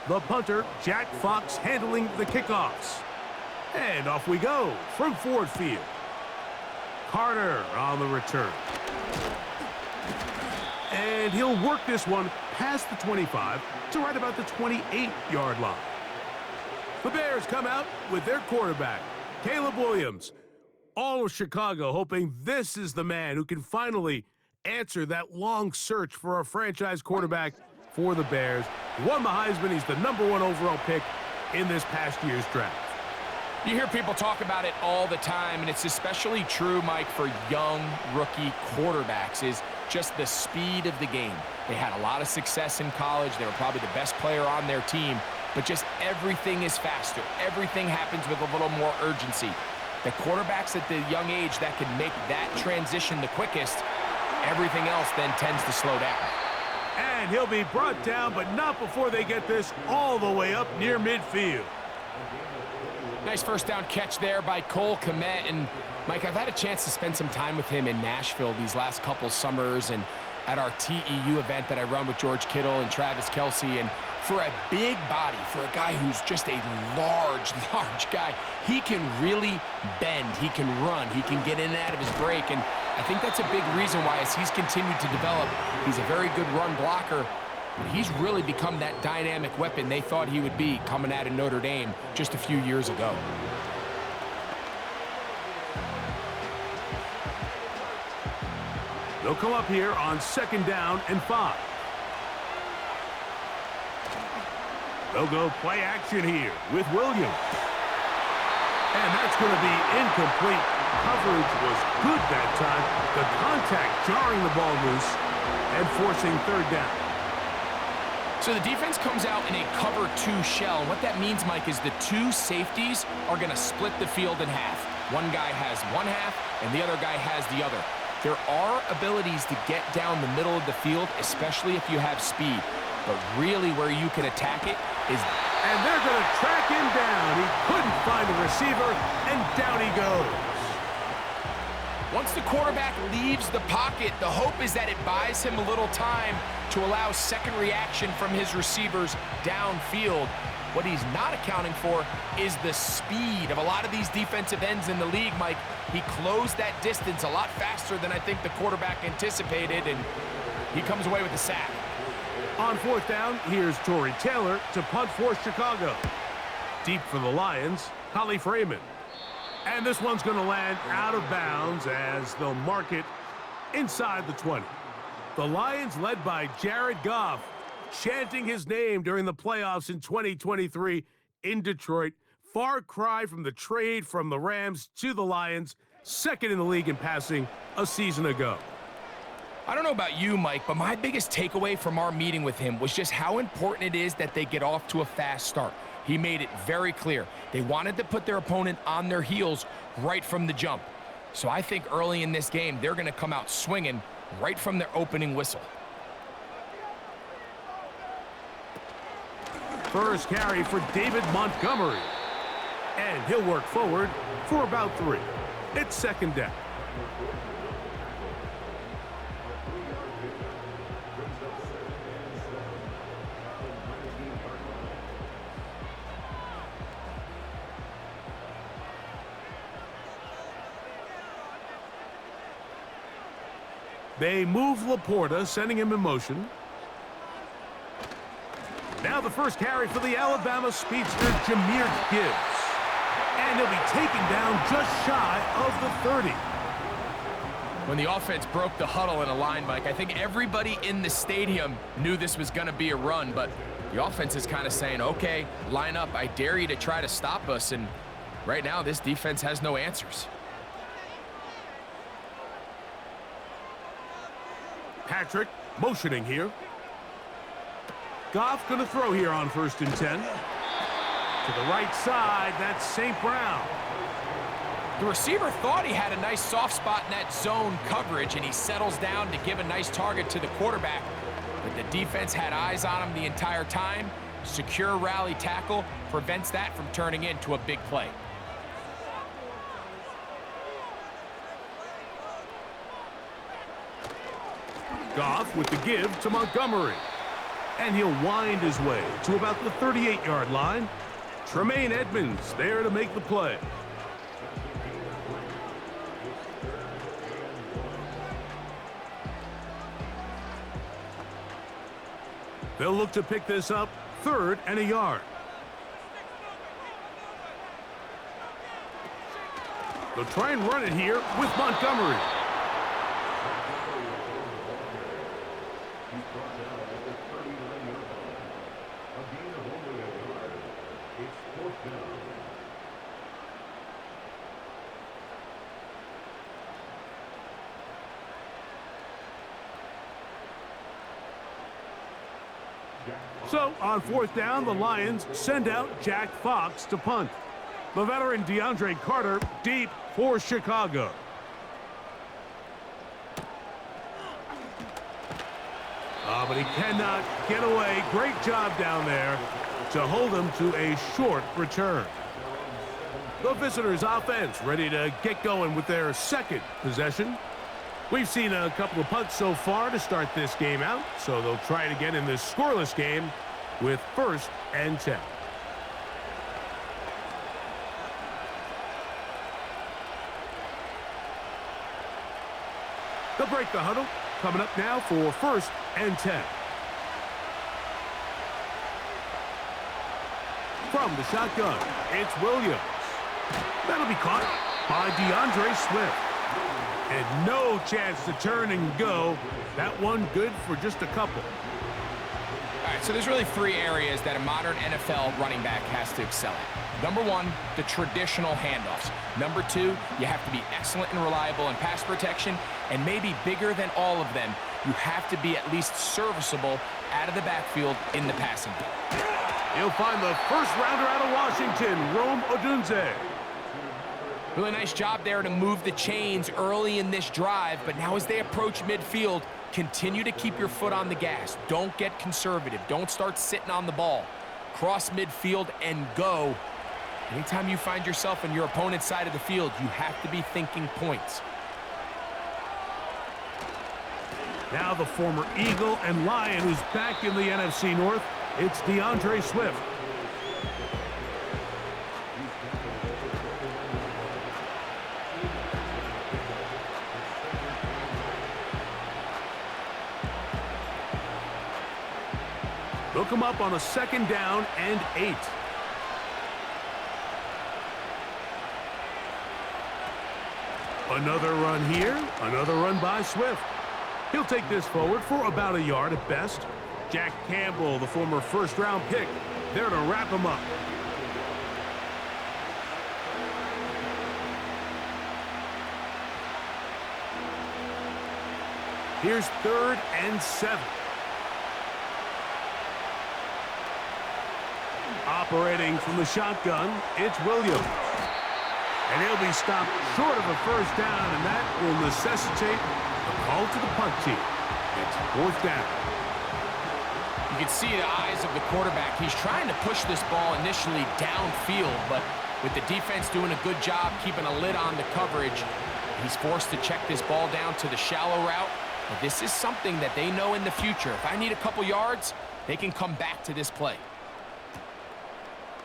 The punter, Jack Fox, handling the kickoffs. And off we go from Ford Field. Carter on the return. And he'll work this one past the 25 to right about the 28-yard line. The Bears come out with their quarterback, Caleb Williams. All of Chicago hoping this is the man who can finally answer that long search for a franchise quarterback for the Bears. He won the Heisman. He's the #1 overall pick in this past year's draft. You hear people talk about it all the time, and it's especially true, Mike, for young rookie quarterbacks, is just the speed of the game. They had a lot of success in college. They were probably the best player on their team, but just everything is faster. Everything happens with a little more urgency. The quarterbacks at the young age that can make that transition the quickest, everything else then tends to slow down. And he'll be brought down, but not before they get this all the way up near midfield. Nice first down catch there by Cole Kmet. And, Mike, I've had a chance to spend some time with him in Nashville these last couple summers and at our TEU event that I run with George Kittle and Travis Kelce. And for a big body, for a guy who's just a large guy, he can really bend, he can run, he can get in and out of his break. And I think that's a big reason why, as he's continued to develop, he's a very good run blocker. But he's really become that dynamic weapon they thought he would be coming out of Notre Dame just a few years ago. They'll come up here on 2nd down and 5. They'll go play action here with Williams. And that's going to be incomplete. Coverage was good that time. The contact jarring the ball loose and forcing 3rd down. So the defense comes out in a cover 2 shell. What that means, Mike, is the 2 safeties are going to split the field in half. One guy has one half, and the other guy has the other. There are abilities to get down the middle of the field, especially if you have speed. But really where you can attack it is... And they're going to track him down. He couldn't find a receiver, and down he goes. Once the quarterback leaves the pocket, the hope is that it buys him a little time to allow second reaction from his receivers downfield. What he's not accounting for is the speed of a lot of these defensive ends in the league, Mike. He closed that distance a lot faster than I think the quarterback anticipated, and he comes away with the sack. On 4th down, here's Torrey Taylor to punt for Chicago. Deep for the Lions, Holly Freeman. And this one's going to land out of bounds as they'll mark it inside the 20. The Lions, led by Jared Goff, chanting his name during the playoffs in 2023 in Detroit. Far cry from the trade from the Rams to the Lions, 2nd in the league in passing a season ago. I don't know about you, Mike, but my biggest takeaway from our meeting with him was just how important it is that they get off to a fast start. He made it very clear. They wanted to put their opponent on their heels right from the jump. So I think early in this game, they're going to come out swinging right from their opening whistle. First carry for David Montgomery. And he'll work forward for about 3. It's 2nd down. They move Laporta, sending him in motion. Now the first carry for the Alabama speedster, Jahmyr Gibbs. And he'll be taken down just shy of the 30. When the offense broke the huddle in a line, Mike, I think everybody in the stadium knew this was going to be a run, but the offense is kind of saying, okay, line up. I dare you to try to stop us. And right now, this defense has no answers. Patrick motioning here. Goff going to throw here on 1st and 10. To the right side, that's St. Brown. The receiver thought he had a nice soft spot in that zone coverage, and he settles down to give a nice target to the quarterback. But the defense had eyes on him the entire time. Secure rally tackle prevents that from turning into a big play. Goff with the give to Montgomery. And he'll wind his way to about the 38-yard line. Tremaine Edmonds there to make the play. They'll look to pick this up 3rd and a yard. They'll try and run it here with Montgomery. So, on 4th down, the Lions send out Jack Fox to punt. The veteran DeAndre Carter deep for Chicago. But he cannot get away. Great job down there to hold him to a short return. The visitors' offense ready to get going with their 2nd possession. We've seen a couple of punts so far to start this game out, so they'll try it again in this scoreless game with 1st and 10. They'll break the huddle. Coming up now for 1st and 10. From the shotgun, it's Williams. That'll be caught by DeAndre Swift. And no chance to turn and go. That one good for just a couple. All right, so there's really 3 areas that a modern NFL running back has to excel at. Number 1, the traditional handoffs. Number 2, you have to be excellent and reliable in pass protection. And maybe bigger than all of them, you have to be at least serviceable out of the backfield in the passing game. He'll find the first rounder out of Washington, Rome Odunze. Really nice job there to move the chains early in this drive, but now as they approach midfield, continue to keep your foot on the gas. Don't get conservative. Don't start sitting on the ball. Cross midfield and go. Anytime you find yourself on your opponent's side of the field, you have to be thinking points. Now the former Eagle and Lion who's back in the NFC North, it's DeAndre Swift. Look him up on a 2nd down and 8. Another run here, another run by Swift. He'll take this forward for about a yard at best. Jack Campbell, the former 1st-round pick, there to wrap him up. Here's 3rd and 7. Operating from the shotgun, it's Williams. And he'll be stopped short of a 1st down, and that will necessitate a call to the punt team. It's 4th down. You can see the eyes of the quarterback. He's trying to push this ball initially downfield, but with the defense doing a good job keeping a lid on the coverage, he's forced to check this ball down to the shallow route. But this is something that they know in the future. If I need a couple yards, they can come back to this play.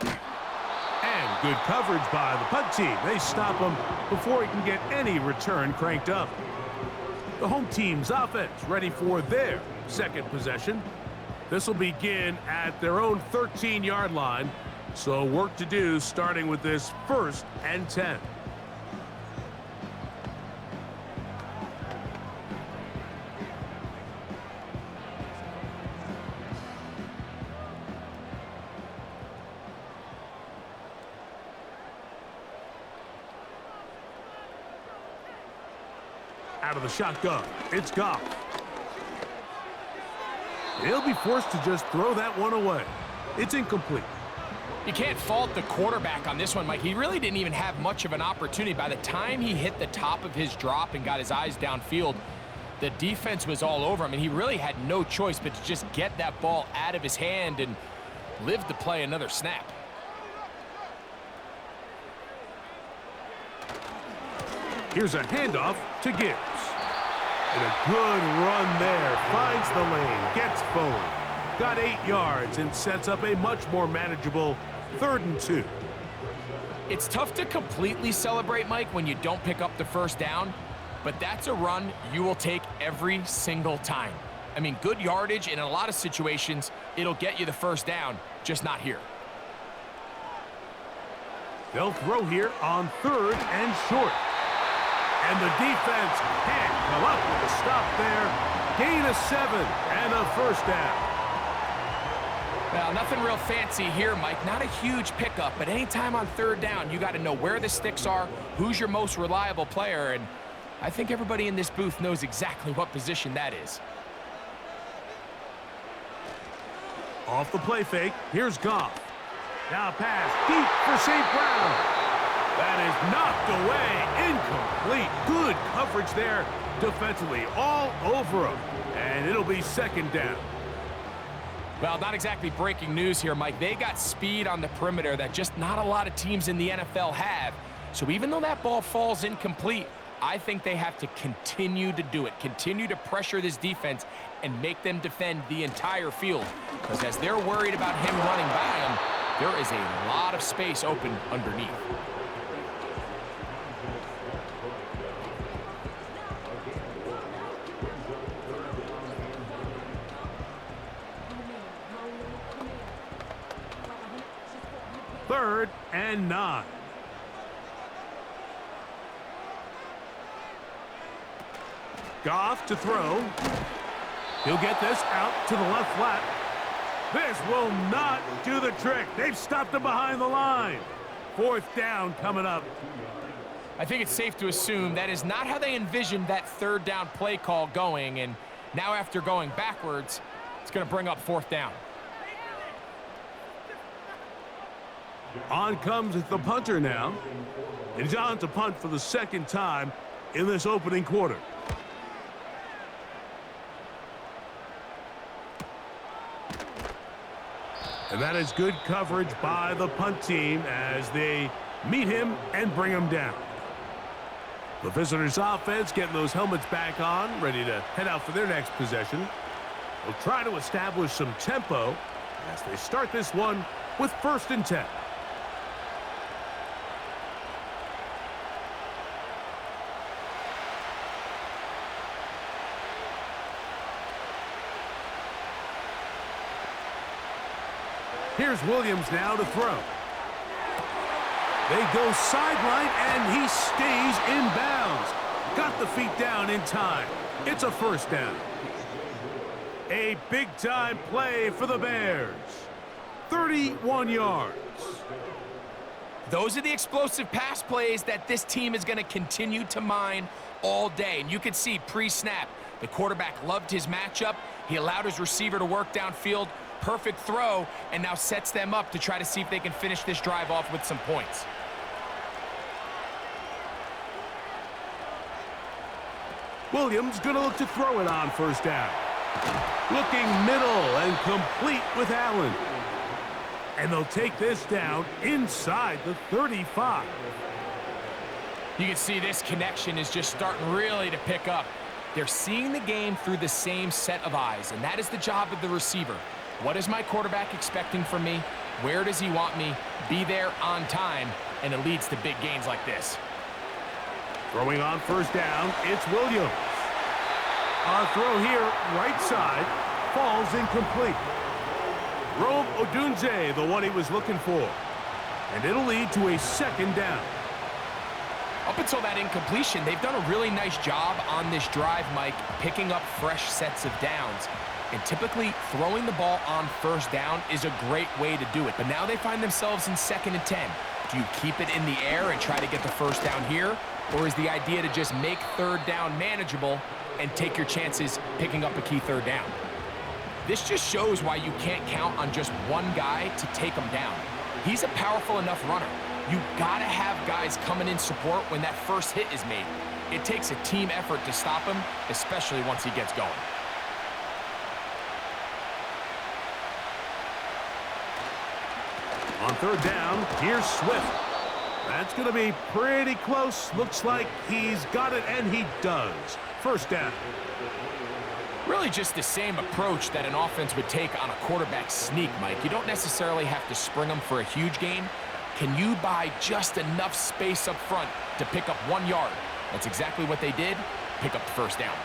And good coverage by the punt team. They stop him before he can get any return cranked up. The home team's offense ready for their 2nd possession. This will begin at their own 13-yard line. So work to do starting with this 1st and 10. Out of the shotgun, it's Goff. He'll be forced to just throw that one away. It's incomplete. You can't fault the quarterback on this one, Mike. He really didn't even have much of an opportunity. By the time he hit the top of his drop and got his eyes downfield, the defense was all over him, and he really had no choice but to just get that ball out of his hand and live to play another snap. Here's a handoff to Gibbs. And a good run there. Finds the lane. Gets forward. got 8 yards and sets up a much more manageable 3rd and 2. It's tough to completely celebrate, Mike, when you don't pick up the first down, but that's a run you will take every single time. I mean, good yardage, and in a lot of situations, it'll get you the first down, just not here. They'll throw here on 3rd and short. And the defense can't come up with a stop there. Gain of 7 and a first down. Well, nothing real fancy here, Mike. Not a huge pickup, but anytime on 3rd down, you got to know where the sticks are, who's your most reliable player, and I think everybody in this booth knows exactly what position that is. Off the play fake, here's Goff. Now pass deep for St. Brown. That is knocked away, incomplete. Good coverage there defensively, all over him. And it'll be 2nd down. Well, not exactly breaking news here, Mike. They got speed on the perimeter that just not a lot of teams in the NFL have. So even though that ball falls incomplete, I think they have to continue to do it, continue to pressure this defense and make them defend the entire field. Because as they're worried about him running by them, there is a lot of space open underneath. Third and 9. Goff to throw. He'll get this out to the left flat. This will not do the trick. They've stopped him behind the line. 4th down coming up. I think it's safe to assume that is not how they envisioned that 3rd down play call going, and now after going backwards, it's going to bring up 4th down. On comes the punter now. And he's on to punt for the 2nd time in this opening quarter. And that is good coverage by the punt team as they meet him and bring him down. The visitors' offense getting those helmets back on, ready to head out for their next possession. They'll try to establish some tempo as they start this one with 1st and 10. Here's Williams now to throw. They go sideline, and he stays in bounds. Got the feet down in time. It's a 1st down. A big-time play for the Bears. 31 yards. Those are the explosive pass plays that this team is going to continue to mine all day. And you can see pre-snap, the quarterback loved his matchup. He allowed his receiver to work downfield. Perfect throw, and now sets them up to try to see if they can finish this drive off with some points. Williams going to look to throw it on 1st down. Looking middle and complete with Allen. And they'll take this down inside the 35. You can see this connection is just starting really to pick up. They're seeing the game through the same set of eyes, and that is the job of the receiver. What is my quarterback expecting from me? Where does he want me? Be there on time, and it leads to big gains like this. Throwing on 1st down, it's Williams. Our throw here, right side, falls incomplete. Rome Odunze, the one he was looking for. And it'll lead to a 2nd down. Up until that incompletion, they've done a really nice job on this drive, Mike, picking up fresh sets of downs. And typically, throwing the ball on 1st down is a great way to do it. But now they find themselves in 2nd and 10. Do you keep it in the air and try to get the 1st down here? Or is the idea to just make 3rd down manageable and take your chances picking up a key 3rd down? This just shows why you can't count on just one guy to take him down. He's a powerful enough runner. You gotta have guys coming in support when that first hit is made. It takes a team effort to stop him, especially once he gets going. On 3rd down, here's Swift. That's going to be pretty close. Looks like he's got it, and he does. First down. Really just the same approach that an offense would take on a quarterback sneak, Mike. You don't necessarily have to spring them for a huge gain. Can you buy just enough space up front to pick up 1 yard? That's exactly what they did. Pick up the first down.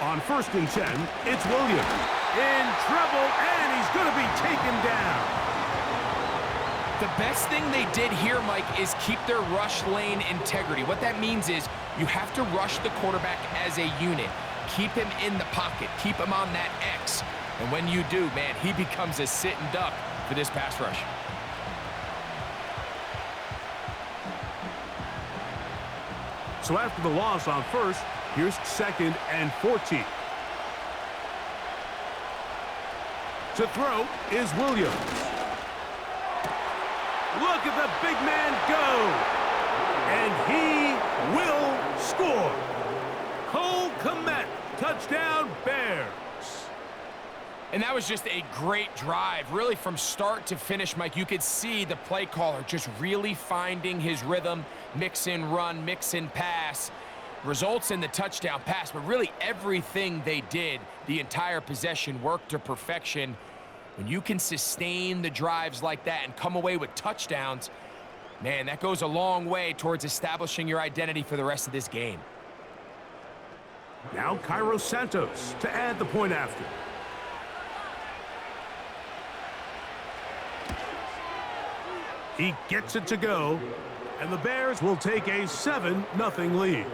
On 1st and 10, it's Williams. In trouble, and he's going to be taken down. The best thing they did here, Mike, is keep their rush lane integrity. What that means is you have to rush the quarterback as a unit. Keep him in the pocket. Keep him on that X. And when you do, man, he becomes a sitting duck for this pass rush. So after the loss on 1st, here's 2nd and 14. To throw is Williams. Look at the big man go. And he will score. Cole Kmet, touchdown Bears. And that was just a great drive, really from start to finish, Mike. You could see the play caller just really finding his rhythm, mix in run, mix in pass. Results in the touchdown pass, but really everything they did, the entire possession worked to perfection. When you can sustain the drives like that and come away with touchdowns, man, that goes a long way towards establishing your identity for the rest of this game. Now Cairo Santos to add the point after. He gets it to go, and the Bears will take a 7-0 lead.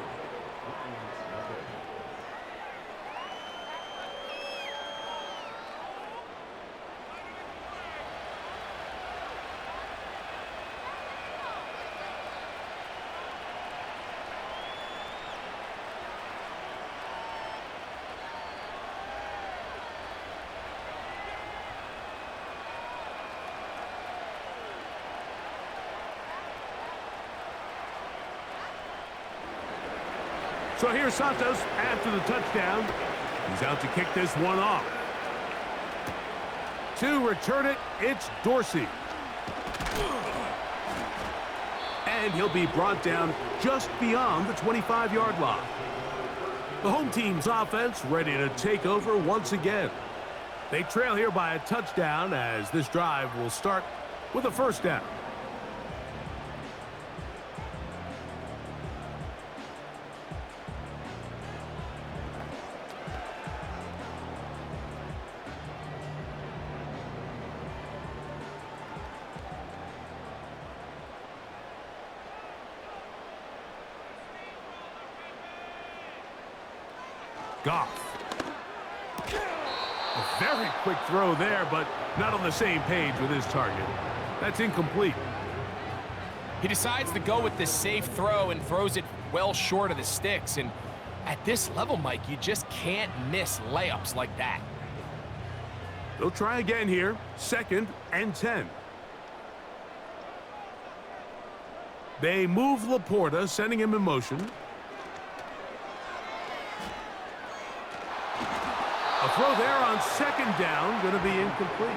So here's Santos after the touchdown. He's out to kick this one off. To return it, it's Dorsey. And he'll be brought down just beyond the 25-yard line. The home team's offense ready to take over once again. They trail here by a touchdown as this drive will start with a first down. Goff. A very quick throw there, but not on the same page with his target. That's incomplete. He decides to go with the safe throw and throws it well short of the sticks. And at this level, Mike, you just can't miss layups like that. They'll try again here. 2nd and 10. They move Laporta, sending him in motion. A throw there on 2nd down, going to be incomplete.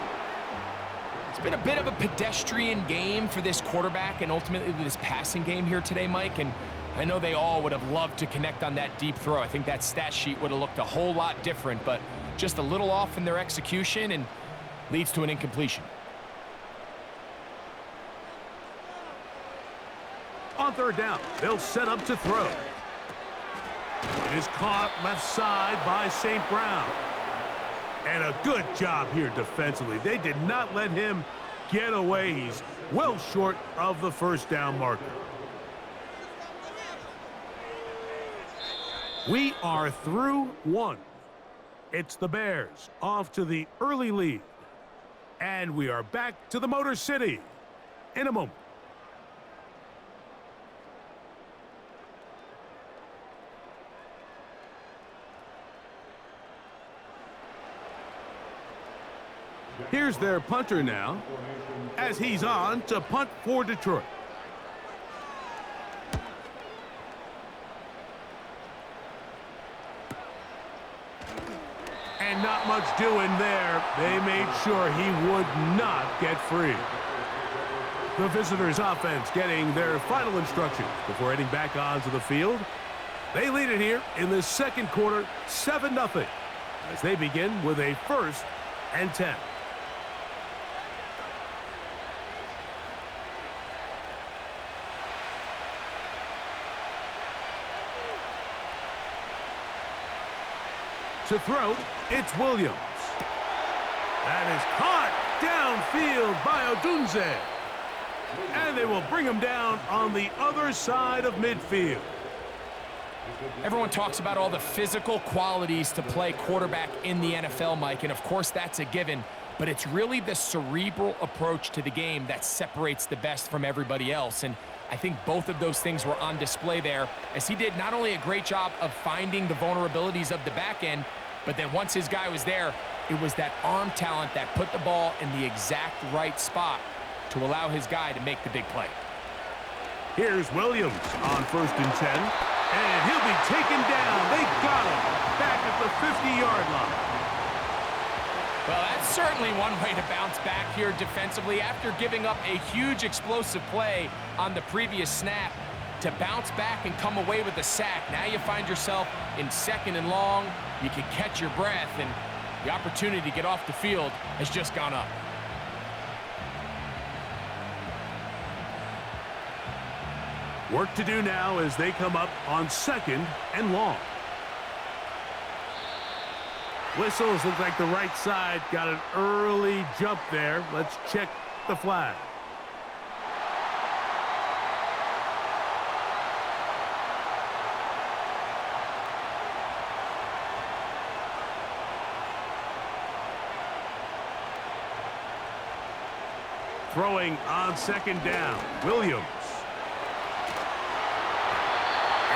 It's been a bit of a pedestrian game for this quarterback and ultimately this passing game here today, Mike. And I know they all would have loved to connect on that deep throw. I think that stat sheet would have looked a whole lot different, but just a little off in their execution and leads to an incompletion. On 3rd down, they'll set up to throw. It is caught left side by St. Brown. And a good job here defensively. They did not let him get away. He's well short of the first down marker. We are through 1. It's the Bears off to the early lead. And we are back to the Motor City in a moment. Here's their punter now, as he's on to punt for Detroit. And not much doing there. They made sure he would not get free. The visitors' offense getting their final instructions before heading back onto the field. They lead it here in the second quarter, 7-0, as they begin with a 1st and 10. To throw, it's Williams. That is caught downfield by Odunze. And they will bring him down on the other side of midfield. Everyone talks about all the physical qualities to play quarterback in the NFL, Mike, and of course that's a given, but it's really the cerebral approach to the game that separates the best from everybody else, and I think both of those things were on display there, as he did not only a great job of finding the vulnerabilities of the back end, but then once his guy was there, it was that arm talent that put the ball in the exact right spot to allow his guy to make the big play. Here's Williams on 1st and 10. And he'll be taken down. They got him back at the 50-yard line. Well, that's certainly one way to bounce back here defensively. After giving up a huge explosive play on the previous snap, to bounce back and come away with a sack. Now you find yourself in 2nd and long. You can catch your breath, and the opportunity to get off the field has just gone up. Work to do now as they come up on 2nd and long. Whistles look like the right side got an early jump there. Let's check the flag. Throwing on 2nd down, Williams.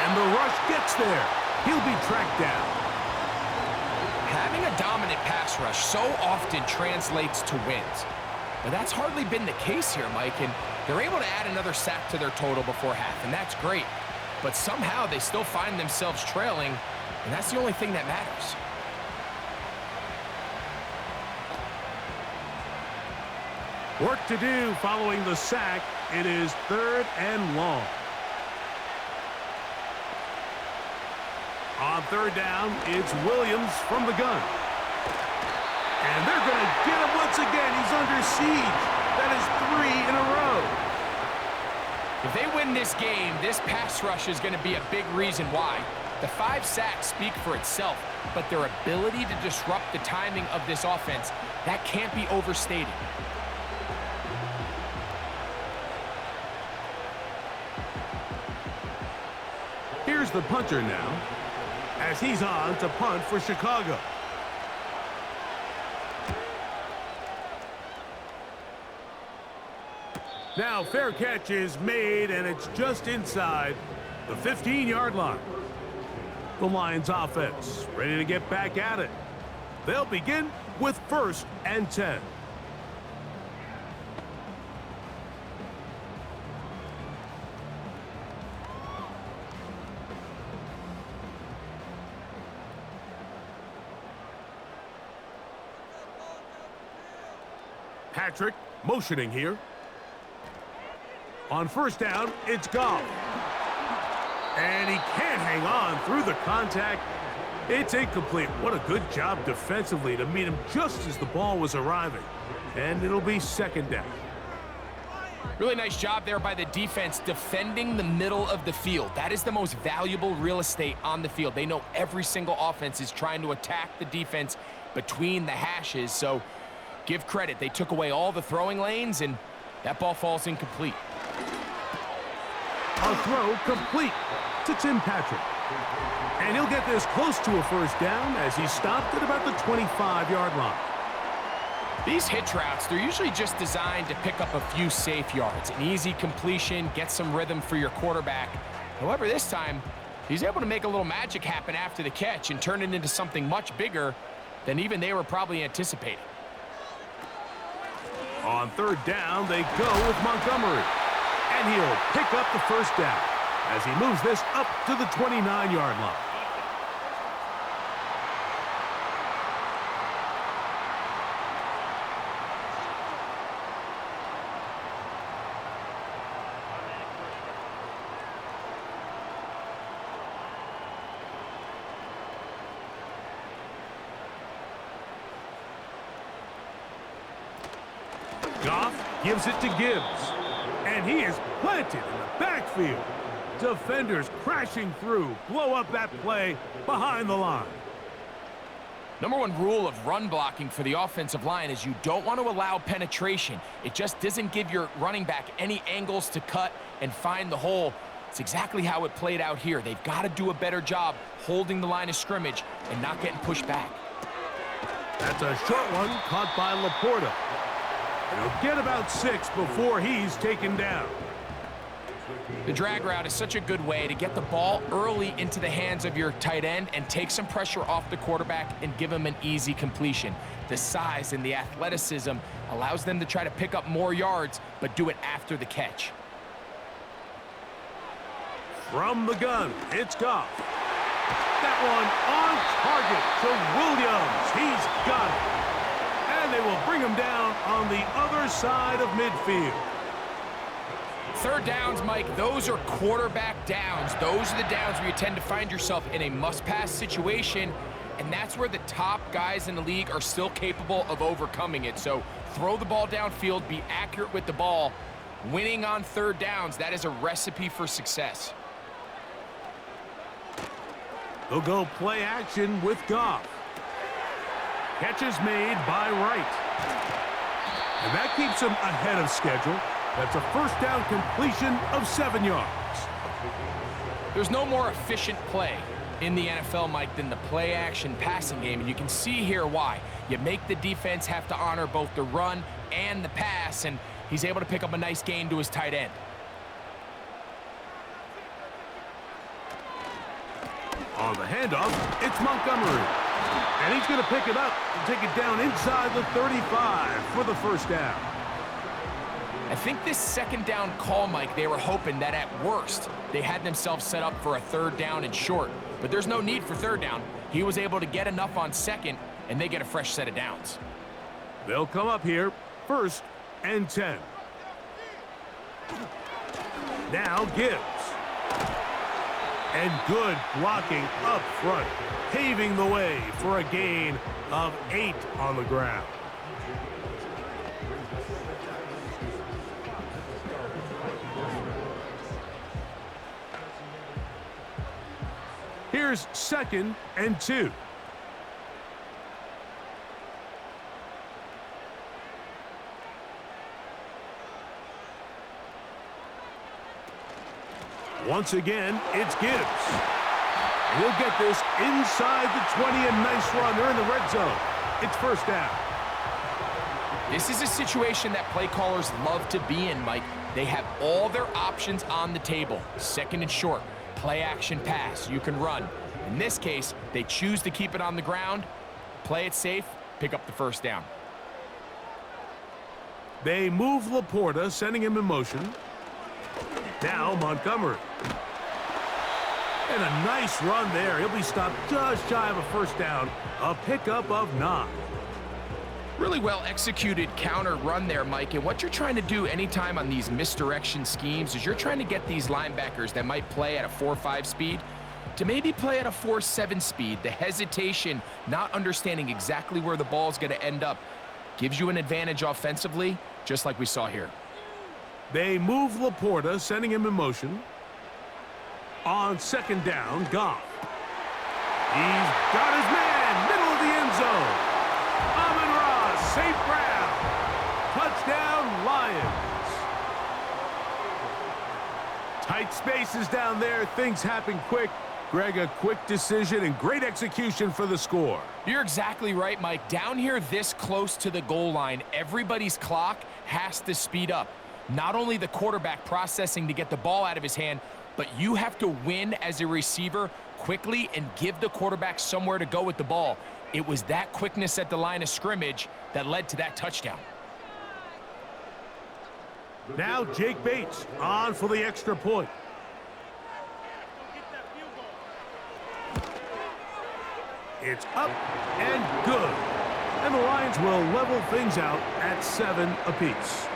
And the rush gets there. He'll be tracked down. Having a dominant pass rush so often translates to wins. But that's hardly been the case here, Mike, and they're able to add another sack to their total before half, and that's great. But somehow they still find themselves trailing, and that's the only thing that matters. Work to do following the sack. It is 3rd and long. On 3rd down, it's Williams from the gun. And they're going to get him once again. He's under siege. That is 3 in a row. If they win this game, this pass rush is going to be a big reason why. The 5 sacks speak for itself, but their ability to disrupt the timing of this offense, that can't be overstated. Here's the punter now, as he's on to punt for Chicago. Now fair catch is made, and it's just inside the 15-yard line. The Lions offense ready to get back at it. They'll begin with 1st and 10. Patrick motioning here. On 1st down, it's Goff. And he can't hang on through the contact. It's incomplete. What a good job defensively to meet him just as the ball was arriving. And it'll be 2nd down. Really nice job there by the defense defending the middle of the field. That is the most valuable real estate on the field. They know every single offense is trying to attack the defense between the hashes, so give credit. They took away all the throwing lanes, and that ball falls incomplete. A throw complete to Tim Patrick. And he'll get this close to a 1st down as he stopped at about the 25-yard line. These hitch routes, they're usually just designed to pick up a few safe yards. An easy completion, get some rhythm for your quarterback. However, this time, he's able to make a little magic happen after the catch and turn it into something much bigger than even they were probably anticipating. On 3rd down, they go with Montgomery. And he'll pick up the 1st down as he moves this up to the 29-yard line. Goff gives it to Gibbs. And he is planted in the backfield. Defenders crashing through, blow up that play behind the line. Number one rule of run blocking for the offensive line is you don't want to allow penetration. It just doesn't give your running back any angles to cut and find the hole. It's exactly how it played out here. They've got to do a better job holding the line of scrimmage and not getting pushed back. That's a short one caught by Laporta. He'll get about 6 before he's taken down. The drag route is such a good way to get the ball early into the hands of your tight end and take some pressure off the quarterback and give him an easy completion. The size and the athleticism allows them to try to pick up more yards, but do it after the catch. From the gun, it's Goff. That one on target to Williams. He's got it. And they will bring him down on the other side of midfield. Third downs, Mike, those are quarterback downs. Those are the downs where you tend to find yourself in a must-pass situation, and that's where the top guys in the league are still capable of overcoming it. So throw the ball downfield, be accurate with the ball. Winning on third downs, that is a recipe for success. They'll go play action with Goff. Catch is made by Wright. And that keeps him ahead of schedule. That's a first down completion of 7 yards. There's no more efficient play in the NFL, Mike, than the play-action passing game, and you can see here why. You make the defense have to honor both the run and the pass, and he's able to pick up a nice gain to his tight end. On the handoff, it's Montgomery. And he's going to pick it up and take it down inside the 35 for the first down. I think this second down call, Mike, they were hoping that at worst they had themselves set up for a third down and short. But there's no need for third down. He was able to get enough on second, and they get a fresh set of downs. They'll come up here, 1st and 10. Now Gibbs. And good blocking up front, paving the way for a gain of 8 on the ground. Here's 2nd and 2. Once again, it's Gibbs. He'll get this inside the 20, and nice run. They're in the red zone. It's first down. This is a situation that play callers love to be in, Mike. They have all their options on the table. 2nd and short. Play action pass. You can run. In this case, they choose to keep it on the ground, play it safe, pick up the first down. They move Laporta, sending him in motion. Now Montgomery. And a nice run there. He'll be stopped just shy of a first down. A pickup of 9. Really well executed counter run there, Mike. And what you're trying to do anytime on these misdirection schemes is you're trying to get these linebackers that might play at a 4.5 speed to maybe play at a 4.7 speed. The hesitation, not understanding exactly where the ball is going to end up, gives you an advantage offensively, just like we saw here. They move Laporta, sending him in motion. On 2nd down, Goff. He's got his man, middle of the end zone. Amon-Ra, St. Brown. Touchdown, Lions. Tight spaces down there. Things happen quick. Greg, a quick decision and great execution for the score. You're exactly right, Mike. Down here this close to the goal line, everybody's clock has to speed up. Not only the quarterback processing to get the ball out of his hand, but you have to win as a receiver quickly and give the quarterback somewhere to go with the ball. It was that quickness at the line of scrimmage that led to that touchdown. Now Jake Bates on for the extra point. It's up and good. And the Lions will level things out at 7 apiece.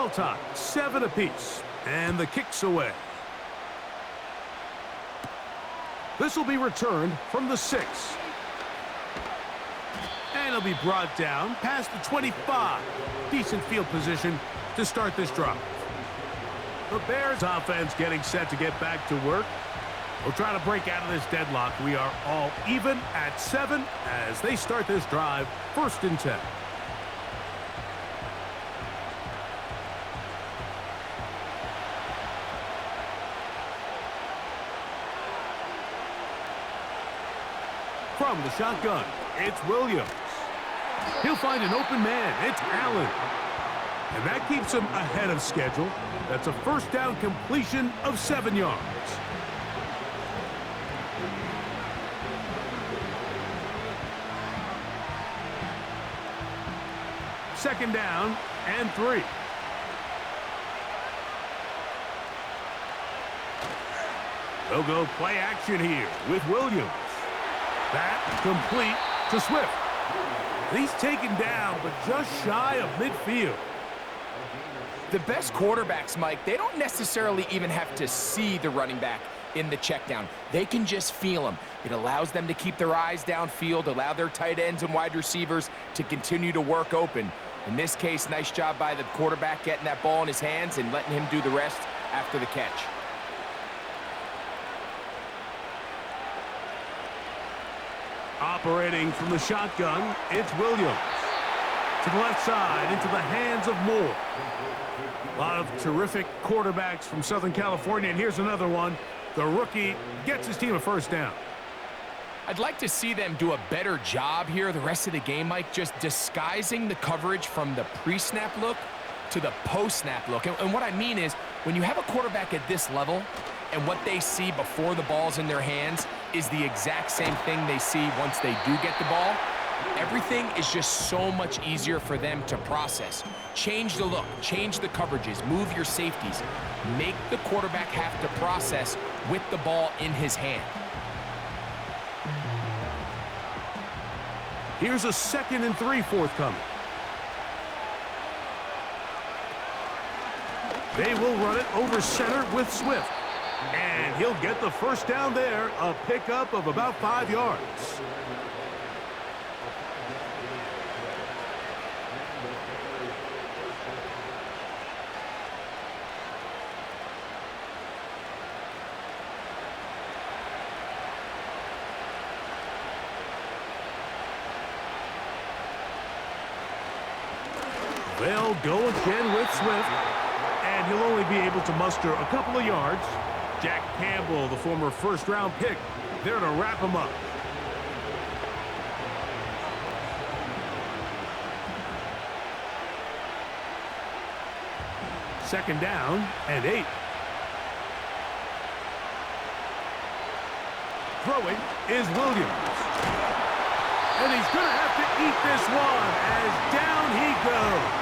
all tied, 7 apiece, and the kick's away. This will be returned from the 6. And it'll be brought down past the 25. Decent field position to start this drive. The Bears offense getting set to get back to work. We'll try to break out of this deadlock. We are all even at 7 as they start this drive, 1st and 10. From the shotgun, it's Williams. He'll find an open man. It's Allen. And that keeps him ahead of schedule. That's a first down completion of 7 yards. Second down and 3. They'll go play action here with Williams. That complete to Swift. He's taken down, but just shy of midfield. The best quarterbacks, Mike, they don't necessarily even have to see the running back in the check down. They can just feel him. It allows them to keep their eyes downfield, allow their tight ends and wide receivers to continue to work open. In this case, nice job by the quarterback getting that ball in his hands and letting him do the rest after the catch. Operating from the shotgun, it's Williams. To the left side, into the hands of Moore. A lot of terrific quarterbacks from Southern California, and here's another one. The rookie gets his team a first down. I'd like to see them do a better job here the rest of the game, Mike, just disguising the coverage from the pre-snap look to the post-snap look. And what I mean is, when you have a quarterback at this level, and what they see before the ball's in their hands is the exact same thing they see once they do get the ball, everything is just so much easier for them to process. Change the look, change the coverages, move your safeties. Make the quarterback have to process with the ball in his hand. Here's a 2nd and 3 forthcoming. They will run it over center with Swift. And he'll get the first down there, a pickup of about 5 yards. They'll go again with Swift, and he'll only be able to muster a couple of yards. Jack Campbell, the former first-round pick, there to wrap him up. Second down and 8. Throwing is Williams. And he's going to have to eat this one as down he goes.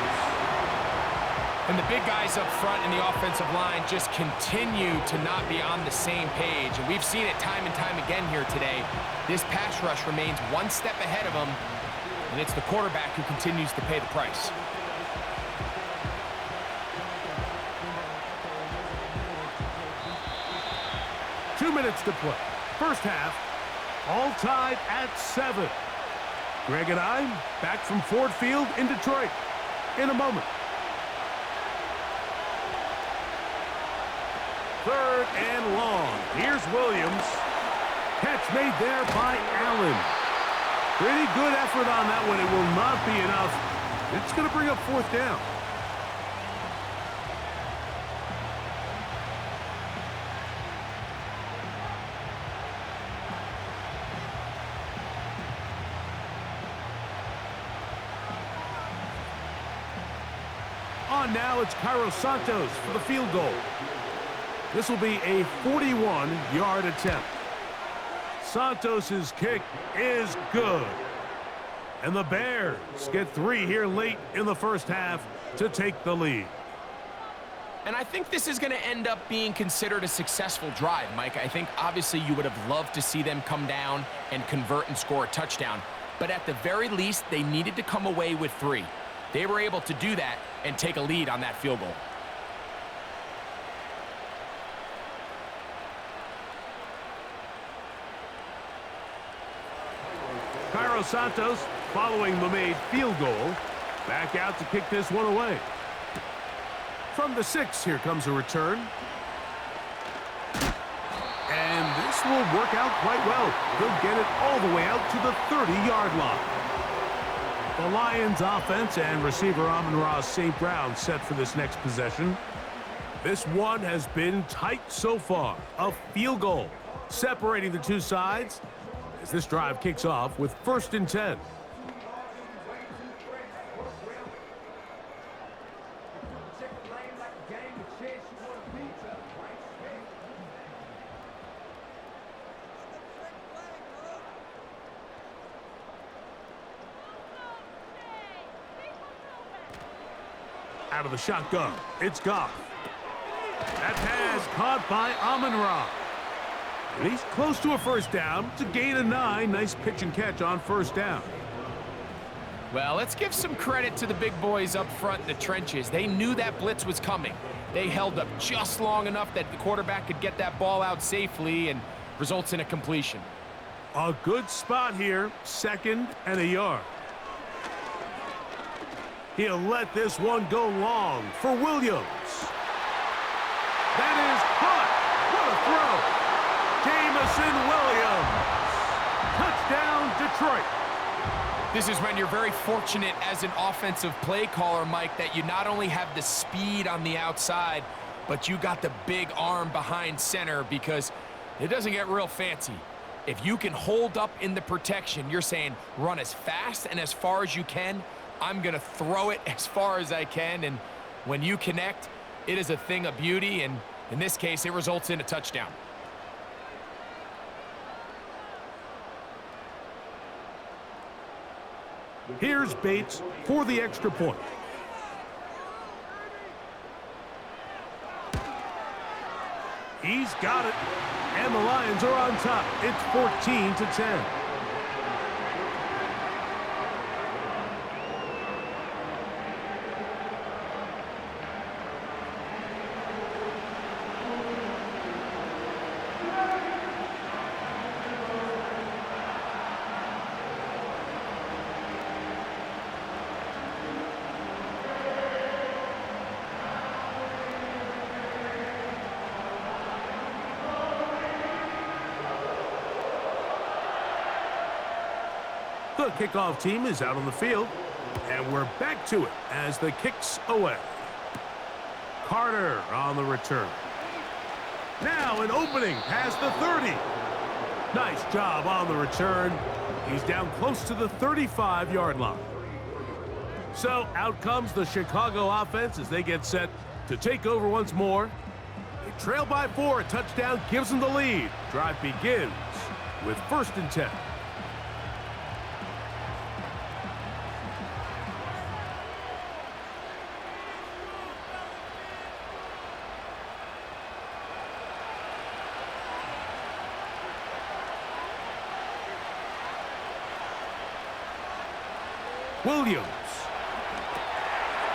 And the big guys up front in the offensive line just continue to not be on the same page. And we've seen it time and time again here today. This pass rush remains one step ahead of them, and it's the quarterback who continues to pay the price. Two minutes to play. First half, all tied at 7. Greg and I back from Ford Field in Detroit in a moment. 3rd and long. Here's Williams. Catch made there by Allen. Pretty good effort on that one. It will not be enough. It's going to bring up 4th down. On now, it's Cairo Santos for the field goal. This will be a 41-yard attempt. Santos's kick is good. And the Bears get 3 here late in the first half to take the lead. And I think this is going to end up being considered a successful drive, Mike. I think obviously you would have loved to see them come down and convert and score a touchdown. But at the very least, they needed to come away with 3. They were able to do that and take a lead on that field goal. Cairo Santos, following the made field goal, back out to kick this one away. From the 6, here comes a return. And this will work out quite well. He'll get it all the way out to the 30-yard line. The Lions offense and receiver Amon-Ra St. Brown set for this next possession. This one has been tight so far. A field goal separating the two sides as this drive kicks off with 1st and 10. Out of the shotgun, it's Goff. That pass caught by Amon-Ra. And he's close to a first down. It's a gain of 9. Nice pitch and catch on first down. Well, let's give some credit to the big boys up front in the trenches. They knew that blitz was coming. They held up just long enough that the quarterback could get that ball out safely and results in a completion. A good spot here, 2nd and a yard. He'll let this one go long for Williams. That is caught. What a throw. Jamison Williams. Touchdown, Detroit. This is when you're very fortunate as an offensive play caller, Mike, that you not only have the speed on the outside, but you got the big arm behind center, because it doesn't get real fancy. If you can hold up in the protection, you're saying run as fast and as far as you can. I'm going to throw it as far as I can, and when you connect, it is a thing of beauty, and in this case, it results in a touchdown. Here's Bates for the extra point. He's got it, and the Lions are on top. It's 14-10. The kickoff team is out on the field, and we're back to it as the kick's away. Carter on the return. Now an opening past the 30. Nice job on the return. He's down close to the 35-yard line. So out comes the Chicago offense as they get set to take over once more. They trail by 4. A touchdown gives them the lead. Drive begins with 1st and 10. Williams.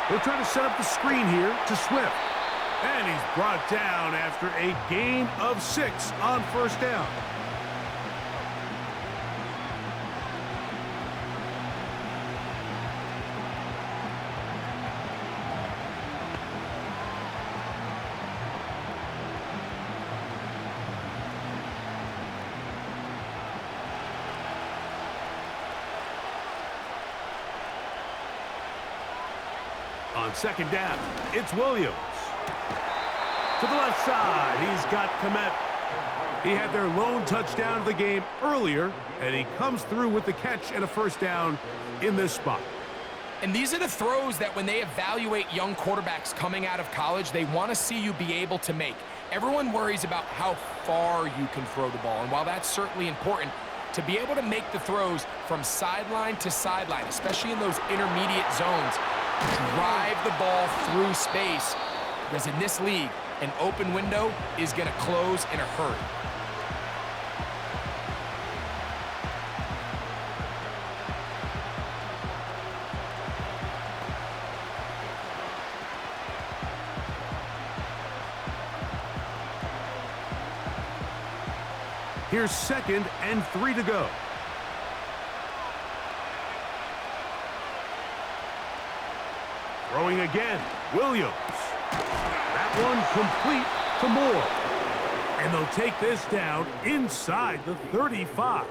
They'll try to set up the screen here to Swift. And he's brought down after a gain of 6 on first down. On second down, it's Williams. To the left side, he's got Komet. He had their lone touchdown of the game earlier, and he comes through with the catch and a first down in this spot. And these are the throws that when they evaluate young quarterbacks coming out of college, they want to see you be able to make. Everyone worries about how far you can throw the ball, and while that's certainly important, to be able to make the throws from sideline to sideline, especially in those intermediate zones, drive the ball through space, because in this league, an open window is going to close in a hurry. Here's 2nd and 3 to go. Throwing again, Williams. That one complete to Moore. And they'll take this down inside the 35.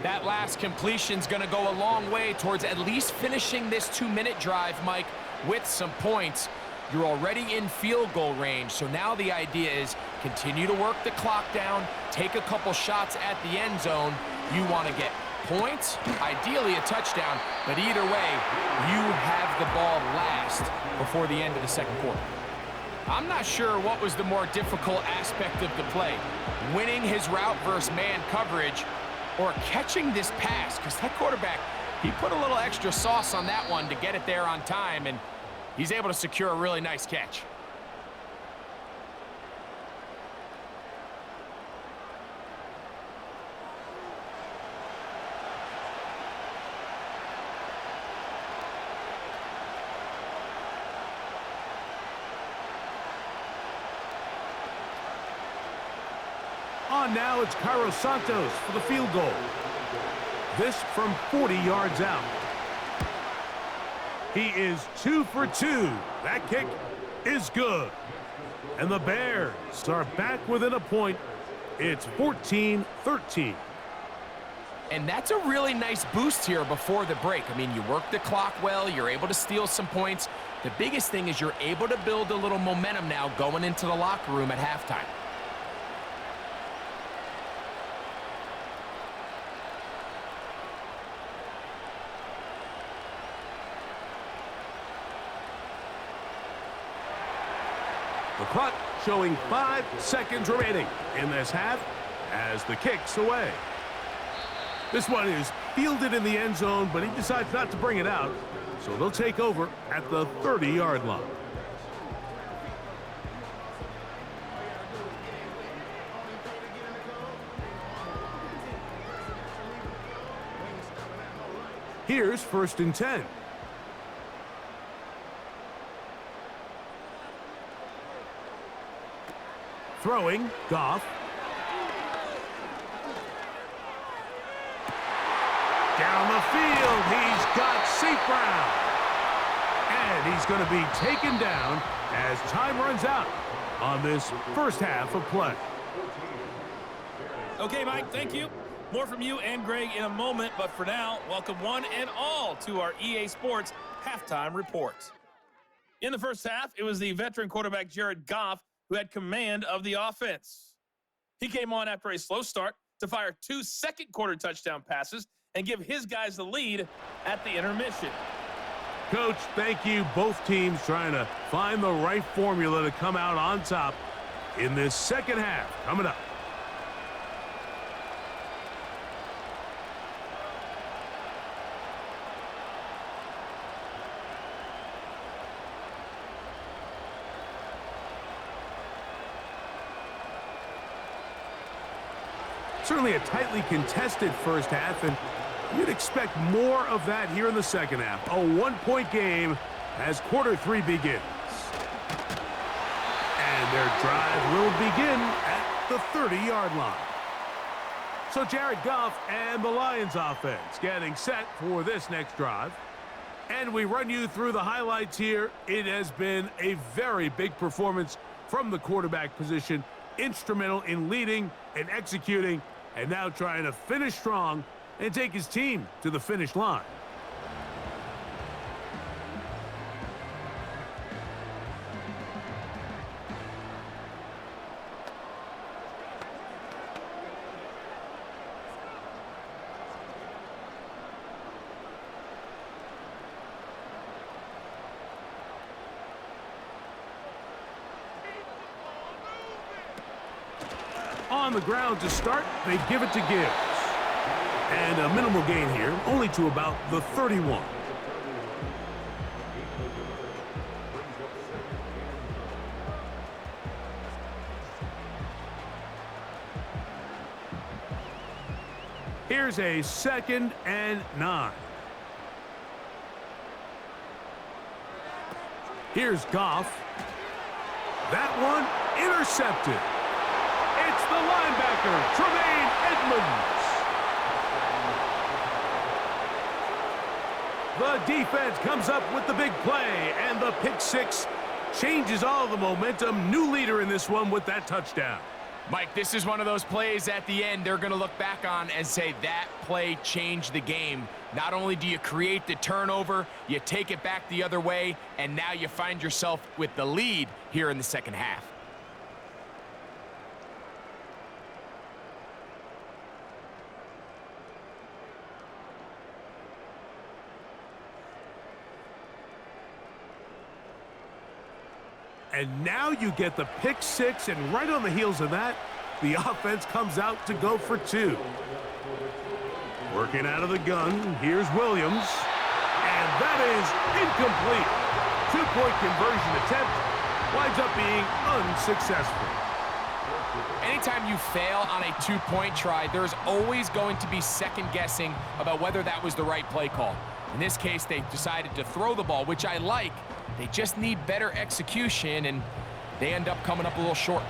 That last completion's going to go a long way towards at least finishing this 2-minute drive, Mike, with some points. You're already in field goal range, so now the idea is continue to work the clock down, take a couple shots at the end zone. You want to get points, ideally a touchdown, but either way, you have the ball last before the end of the second quarter. I'm not sure what was the more difficult aspect of the play, winning his route versus man coverage or catching this pass, because that quarterback, he put a little extra sauce on that one to get it there on time, and he's able to secure a really nice catch. On now, it's Cairo Santos for the field goal. This from 40 yards out. He is 2 for 2. That kick is good. And the Bears are back within a point. It's 14-13. And that's a really nice boost here before the break. I mean, you work the clock well. You're able to steal some points. The biggest thing is you're able to build a little momentum now going into the locker room at halftime. The clock showing 5 seconds remaining in this half as the kick's away. This one is fielded in the end zone, but he decides not to bring it out, so they'll take over at the 30-yard line. Here's 1st and 10. Throwing, Goff. Down the field, he's got St. Brown. And he's going to be taken down as time runs out on this first half of play. Okay, Mike, thank you. More from you and Greg in a moment, but for now, welcome one and all to our EA Sports Halftime Report. In the first half, it was the veteran quarterback Jared Goff who had command of the offense. He came on after a slow start to fire 2 second-quarter touchdown passes and give his guys the lead at the intermission. Coach, thank you. Both teams trying to find the right formula to come out on top in this second half coming up. Certainly a tightly contested first half, and you'd expect more of that here in the second half. A 1-point game as quarter 3 begins. And their drive will begin at the 30-yard line. So Jared Goff and the Lions offense getting set for this next drive. And we run you through the highlights here. It has been a very big performance from the quarterback position. Instrumental in leading and executing, and now trying to finish strong and take his team to the finish line. On the ground to start, they give it to Gibbs. And a minimal gain here, only to about the 31. Here's a 2nd and 9. Here's Goff. That one intercepted. It's It's the linebacker, Tremaine Edmonds. The defense comes up with the big play, and the pick six changes all the momentum. New leader in this one with that touchdown. Mike, this is one of those plays at the end they're going to look back on and say that play changed the game. Not only do you create the turnover, you take it back the other way, and now you find yourself with the lead here in the second half. And now you get the pick six, and right on the heels of that, the offense comes out to go for two. Working out of the gun, here's Williams. And that is incomplete. Two-point conversion attempt winds up being unsuccessful. Anytime you fail on a two-point try, there's always going to be second-guessing about whether that was the right play call. In this case, they decided to throw the ball, which I like. They just need better execution, and they end up coming up a little short.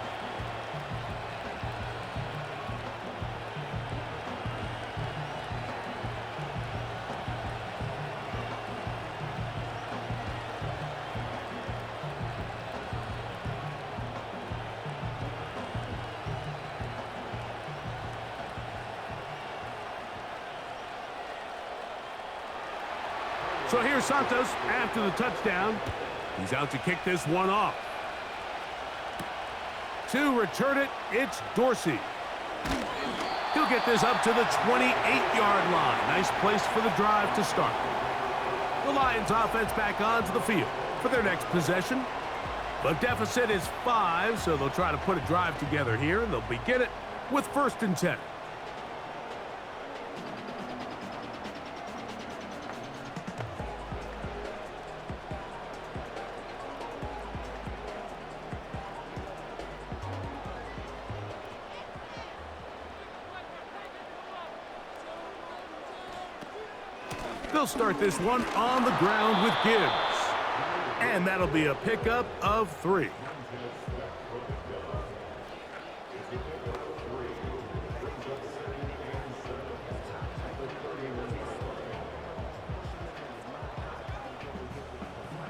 So here's Santos after the touchdown. He's out to kick this one off. To return it, it's Dorsey. He'll get this up to the 28-yard line. Nice place for the drive to start. The Lions offense back onto the field for their next possession. The deficit is 5, so they'll try to put a drive together here, and they'll begin it with 1st and 10. They'll start this one on the ground with Gibbs. And that'll be a pickup of 3.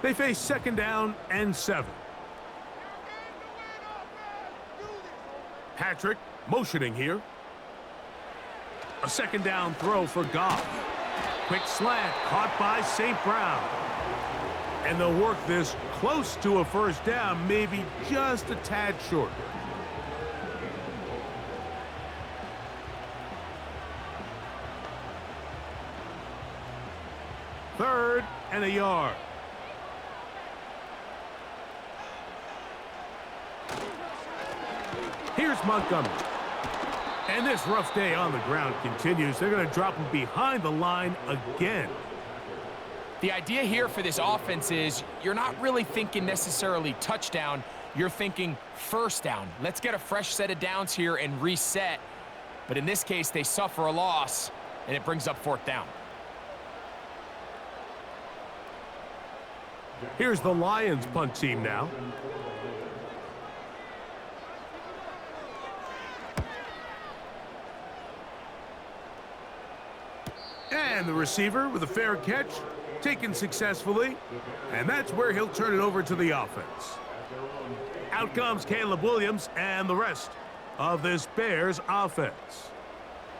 They face 2nd down and 7. Patrick motioning here. A 2nd down throw for Goff. Quick slant caught by St. Brown. And they'll work this close to a 1st down, maybe just a tad short. Third and a yard. Here's Montgomery. And this rough day on the ground continues. They're going to drop him behind the line again. The idea here for this offense is you're not really thinking necessarily touchdown. You're thinking 1st down. Let's get a fresh set of downs here and reset. But in this case, they suffer a loss, and it brings up 4th down. Here's the Lions punt team now. And the receiver with a fair catch, taken successfully, and that's where he'll turn it over to the offense. Out comes Caleb Williams and the rest of this Bears offense.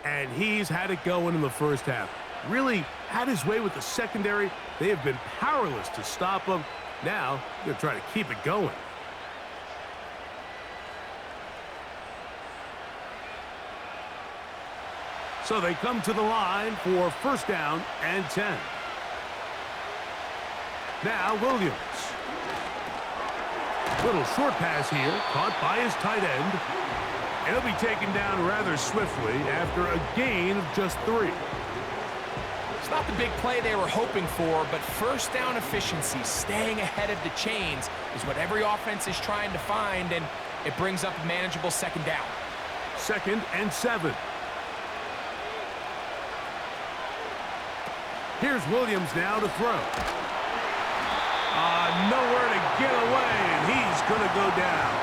And he's had it going in the 1st half. Really had his way with the secondary. They have been powerless to stop him. Now, they're trying to keep it going. So they come to the line for 1st down and 10. Now Williams. Little short pass here, caught by his tight end. And he'll be taken down rather swiftly after a gain of just 3. It's not the big play they were hoping for, but 1st down efficiency, staying ahead of the chains, is what every offense is trying to find, and it brings up a manageable 2nd down. 2nd and 7. Here's Williams now to throw. Nowhere to get away, and he's going to go down.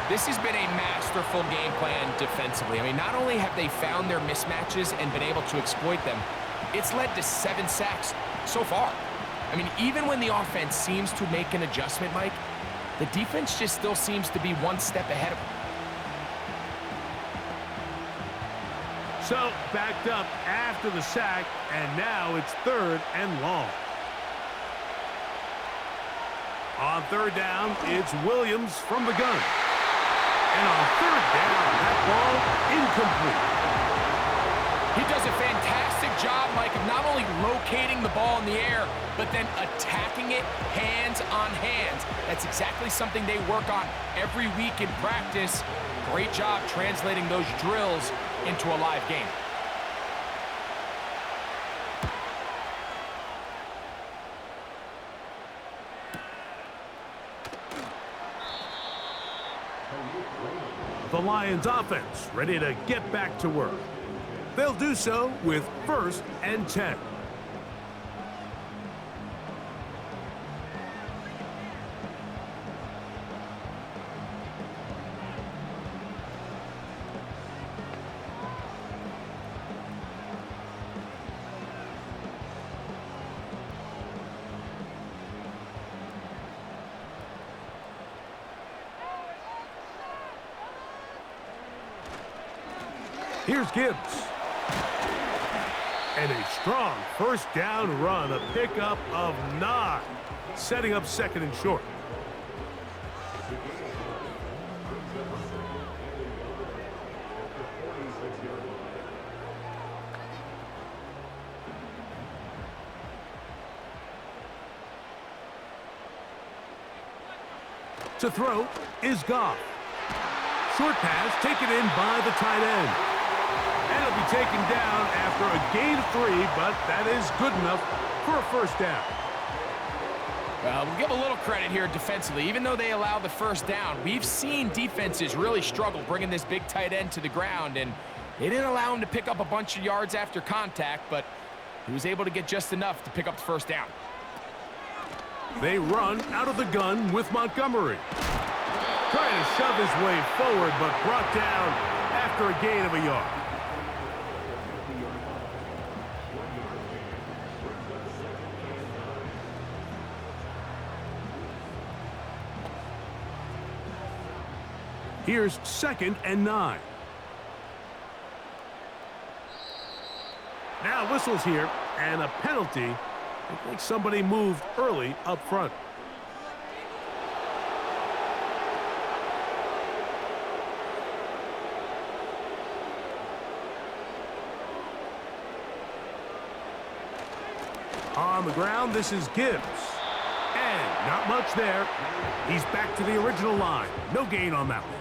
This has been a masterful game plan defensively. I mean, not only have they found their mismatches and been able to exploit them, it's led to 7 sacks so far. I mean, even when the offense seems to make an adjustment, Mike, the defense just still seems to be one step ahead of them. So, backed up after the sack, and now it's 3rd and long. On 3rd down, it's Williams from the gun. And on 3rd down, that ball incomplete. He does a fantastic job, Mike, of not only locating the ball in the air, but then attacking it hands on hands. That's exactly something they work on every week in practice. Great job translating those drills into a live game. The Lions offense ready to get back to work. They'll do so with 1st and 10. Here's Gibbs. And a strong 1st down run, a pickup of 9, setting up 2nd and short. To throw is Goff. Short pass taken in by the tight end. And it'll be taken down after a gain of 3, but that is good enough for a 1st down. Well, we'll give a little credit here defensively. Even though they allow the 1st down, we've seen defenses really struggle bringing this big tight end to the ground, and they didn't allow him to pick up a bunch of yards after contact, but he was able to get just enough to pick up the 1st down. They run out of the gun with Montgomery. Trying to shove his way forward, but brought down after a gain of a yard. Here's 2nd and 9. Now whistles here, and a penalty. Looks like somebody moved early up front. On the ground, this is Gibbs. And not much there. He's back to the original line. No gain on that one.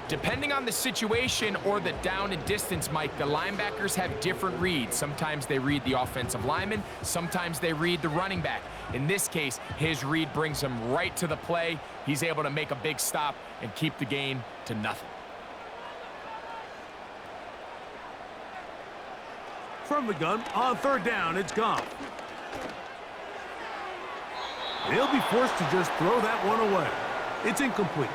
Depending on the situation or the down and distance, Mike, the linebackers have different reads. Sometimes they read the offensive lineman. Sometimes they read the running back. In this case, his read brings him right to the play. He's able to make a big stop and keep the gain to nothing. From the gun, on 3rd down, it's Goff. He'll be forced to just throw that one away. It's incomplete.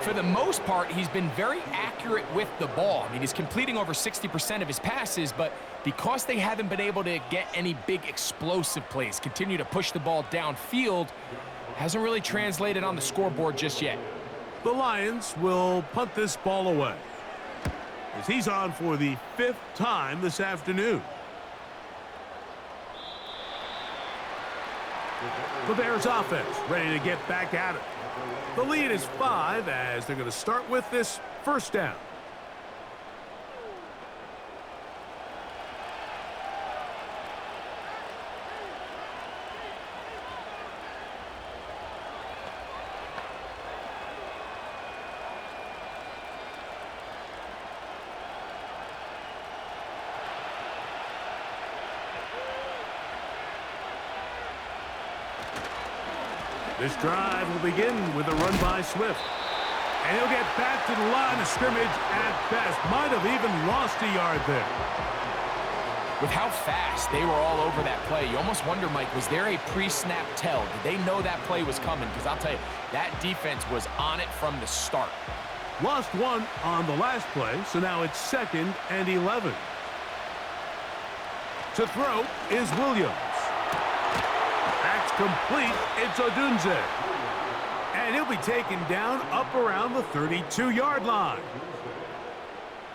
For the most part, he's been very accurate with the ball. I mean, he's completing over 60% of his passes, but because they haven't been able to get any big explosive plays, continue to push the ball downfield, hasn't really translated on the scoreboard just yet. The Lions will punt this ball away, as he's on for the 5th time this afternoon. The Bears offense ready to get back at it. The lead is 5 as they're going to start with this 1st down. This drive will begin with a run by Swift. And he'll get back to the line of scrimmage at best. Might have even lost a yard there. With how fast they were all over that play, you almost wonder, Mike, was there a pre-snap tell? Did they know that play was coming? Because I'll tell you, that defense was on it from the start. Lost one on the last play, so now it's 2nd and 11. To throw is Williams. That's complete. It's Odunze. And he'll be taken down up around the 32-yard line.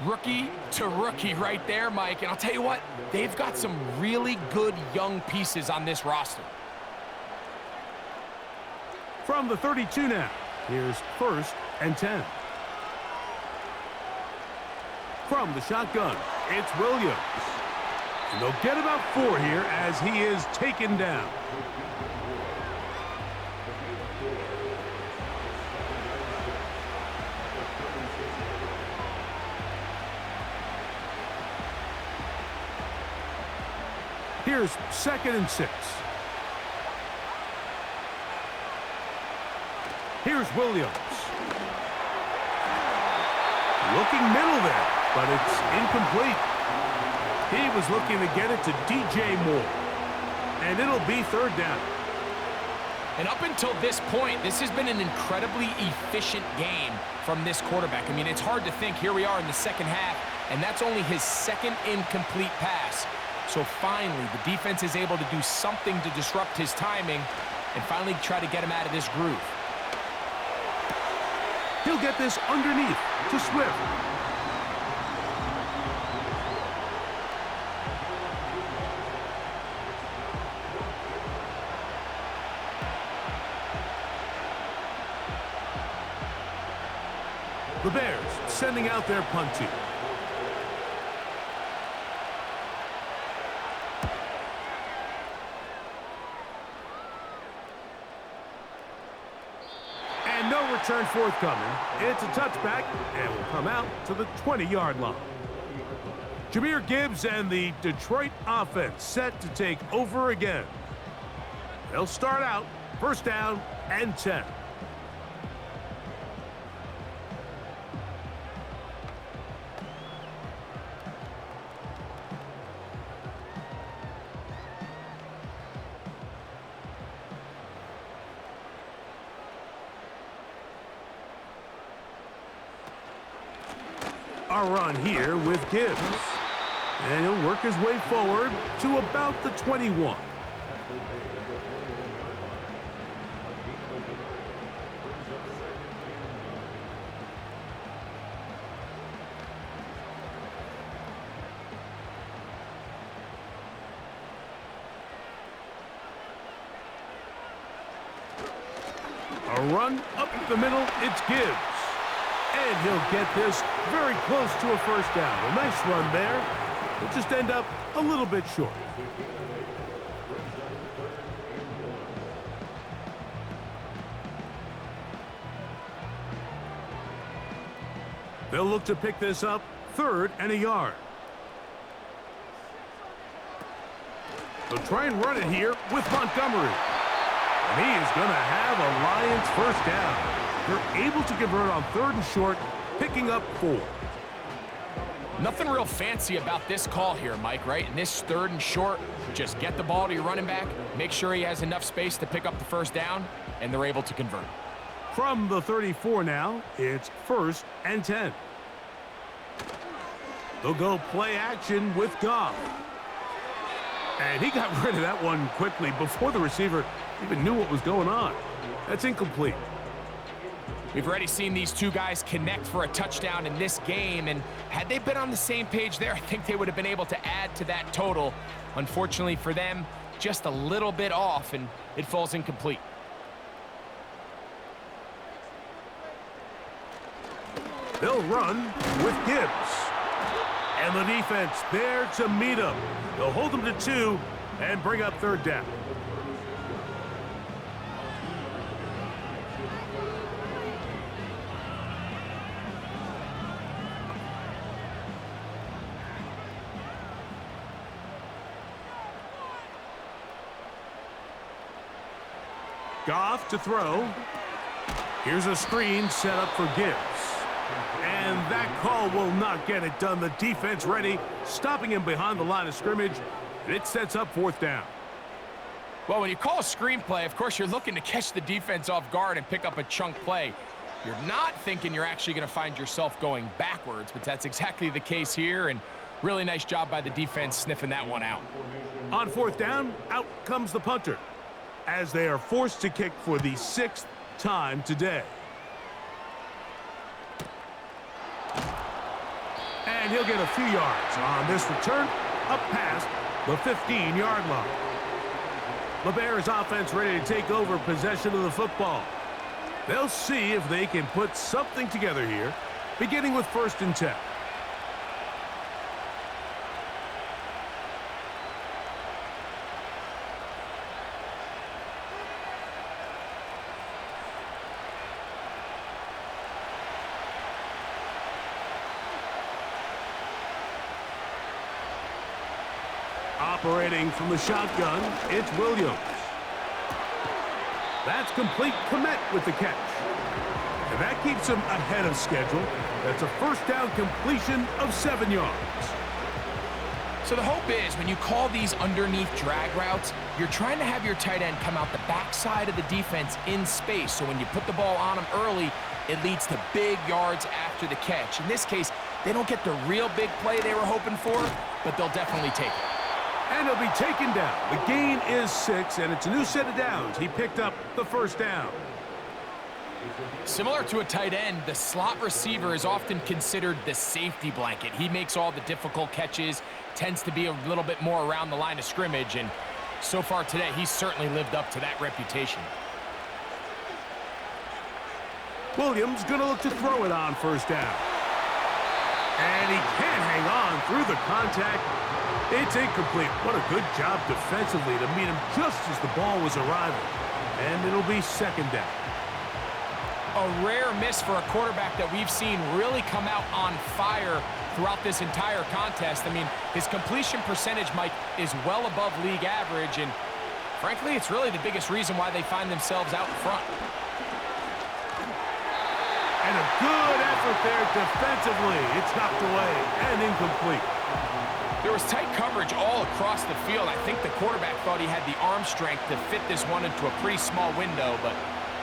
Rookie to rookie right there, Mike. And I'll tell you what, they've got some really good young pieces on this roster. From the 32 now, here's 1st and 10. From the shotgun, it's Williams. And they'll get about 4 here as he is taken down. Here's 2nd and 6. Here's Williams. Looking middle there, but it's incomplete. He was looking to get it to DJ Moore. And it'll be 3rd down. And up until this point, this has been an incredibly efficient game from this quarterback. I mean, it's hard to think. Here we are in the second half, and that's only his 2nd incomplete pass. So finally, the defense is able to do something to disrupt his timing and finally try to get him out of this groove. He'll get this underneath to Swift. The Bears sending out their punt team. No return forthcoming. It's a touchback and will come out to the 20-yard line. Jahmyr Gibbs and the Detroit offense set to take over again. They'll start out 1st down and 10. A run here with Gibbs. And he'll work his way forward to about the 21. A run up the middle, it's Gibbs. And he'll get this very close to a 1st down. A nice run there. It'll just end up a little bit short. They'll look to pick this up 3rd and a yard. They'll try and run it here with Montgomery. And he is going to have a Lions 1st down. They're able to convert on 3rd and short, picking up 4. Nothing real fancy about this call here, Mike, right? In this 3rd and short, just get the ball to your running back, make sure he has enough space to pick up the 1st down, and they're able to convert. From the 34 now, it's 1st and 10. They'll go play action with Goff. And he got rid of that one quickly before the receiver even knew what was going on. That's incomplete. We've already seen these two guys connect for a touchdown in this game, and had they been on the same page there, I think they would have been able to add to that total. Unfortunately for them, just a little bit off, and it falls incomplete. They'll run with Gibbs. And the defense there to meet him. They'll hold him to 2 and bring up 3rd down. Goff to throw. Here's a screen set up for Gibbs. And that call will not get it done. The defense ready, stopping him behind the line of scrimmage. And it sets up 4th down. Well, when you call a screenplay, of course, you're looking to catch the defense off guard and pick up a chunk play. You're not thinking you're actually going to find yourself going backwards, but that's exactly the case here, and really nice job by the defense sniffing that one out. On 4th down, out comes the punter, as they are forced to kick for the 6th time today. And he'll get a few yards on this return, up past the 15-yard line. The Bears offense ready to take over possession of the football. They'll see if they can put something together here, beginning with 1st and 10. Operating from the shotgun, it's Williams. That's complete. Komet with the catch. And that keeps him ahead of schedule. That's a 1st down completion of 7 yards. So the hope is when you call these underneath drag routes, you're trying to have your tight end come out the backside of the defense in space. So when you put the ball on him early, it leads to big yards after the catch. In this case, they don't get the real big play they were hoping for, but they'll definitely take it. And he'll be taken down. The gain is 6, and it's a new set of downs. He picked up the 1st down. Similar to a tight end, the slot receiver is often considered the safety blanket. He makes all the difficult catches, tends to be a little bit more around the line of scrimmage, and so far today, he's certainly lived up to that reputation. Williams going to look to throw it on 1st down. And he can't hang on through the contact. It's incomplete. What a good job defensively to meet him just as the ball was arriving. And it'll be 2nd down. A rare miss for a quarterback that we've seen really come out on fire throughout this entire contest. I mean, his completion percentage, Mike, is well above league average, and frankly, it's really the biggest reason why they find themselves out in front. And a good effort there defensively. It's knocked away and incomplete. There was tight coverage all across the field. I think the quarterback thought he had the arm strength to fit this one into a pretty small window, but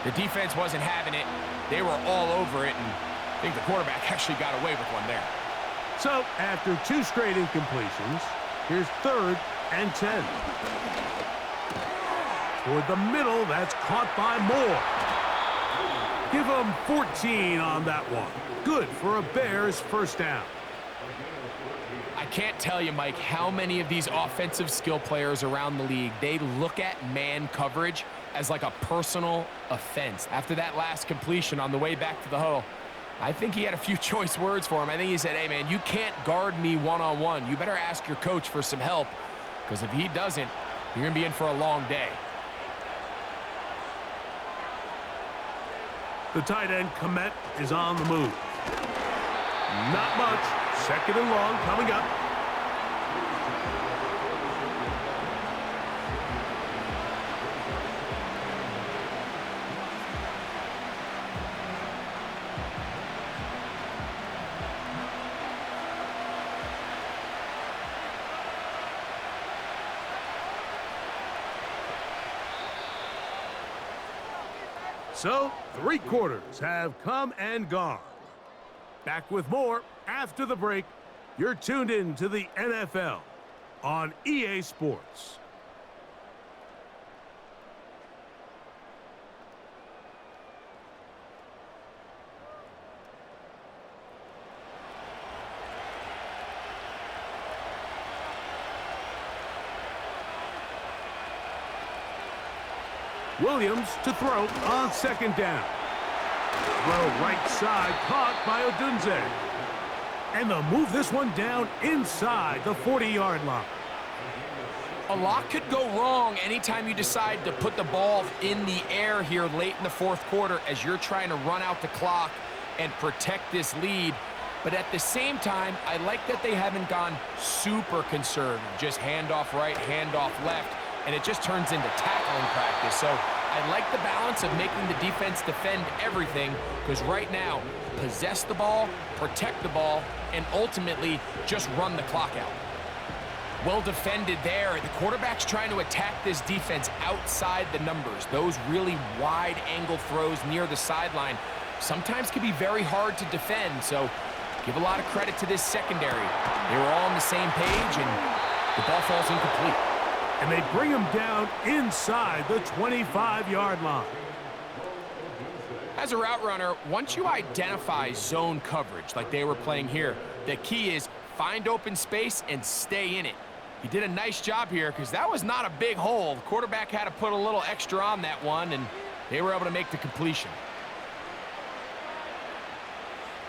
the defense wasn't having it. They were all over it, and I think the quarterback actually got away with one there. So, after 2 straight incompletions, here's 3rd and 10. Toward the middle, that's caught by Moore. Give him 14 on that one. Good for a Bears 1st down. I can't tell you, Mike, how many of these offensive skill players around the league, they look at man coverage as like a personal offense. After that last completion on the way back to the huddle, I think he had a few choice words for him. I think he said, hey, man, you can't guard me one-on-one. You better ask your coach for some help, because if he doesn't, you're going to be in for a long day. The tight end, Komet, is on the move. Not much. 2nd and long coming up. So, 3 quarters have come and gone. Back with more after the break. You're tuned in to the NFL on EA Sports. Williams to throw on 2nd down. Throw right side, caught by Odunze. And they'll move this one down inside the 40-yard line. A lot could go wrong anytime you decide to put the ball in the air here late in the 4th quarter as you're trying to run out the clock and protect this lead. But at the same time, I like that they haven't gone super conservative. Just handoff right, handoff left, and it just turns into tackling practice. So I I like the balance of making the defense defend everything, because right now, possess the ball, protect the ball, and ultimately just run the clock out. Well defended there. The quarterback's trying to attack this defense outside the numbers. Those really wide angle throws near the sideline sometimes can be very hard to defend, so give a lot of credit to this secondary. They were all on the same page, and the ball falls incomplete. And they bring him down inside the 25-yard line. As a route runner, once you identify zone coverage like they were playing here, the key is find open space and stay in it. He did a nice job here because that was not a big hole. The quarterback had to put a little extra on that one, and they were able to make the completion.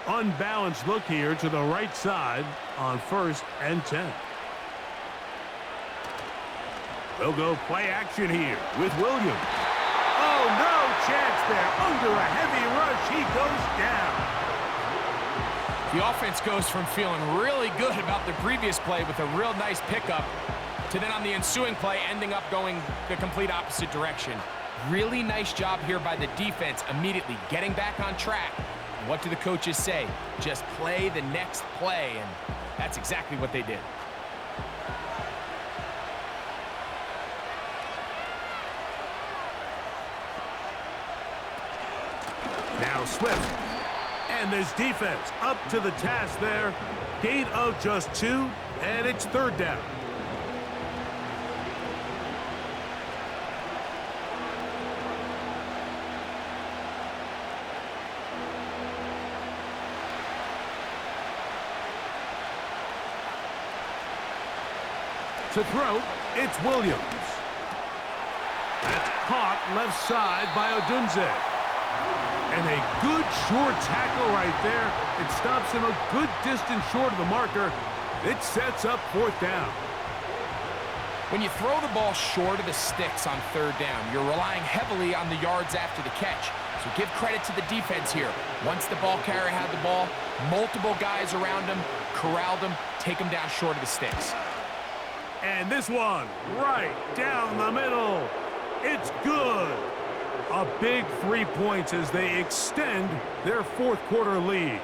Unbalanced look here to the right side on 1st and 10. They'll go play action here with Williams. Oh, no chance there. Under a heavy rush, he goes down. The offense goes from feeling really good about the previous play with a real nice pickup to then on the ensuing play ending up going the complete opposite direction. Really nice job here by the defense immediately getting back on track. And what do the coaches say? Just play the next play, and that's exactly what they did. Now Swift. And this defense up to the task there. Gain of just 2, and it's 3rd down. To throw, it's Williams. That's caught left side by Odunze. And a good short tackle right there. It stops him a good distance short of the marker. It sets up 4th down. When you throw the ball short of the sticks on 3rd down, you're relying heavily on the yards after the catch. So give credit to the defense here. Once the ball carrier had the ball, multiple guys around him, corralled him, take him down short of the sticks. And this one right down the middle. It's good. A big 3 points as they extend their 4th quarter lead.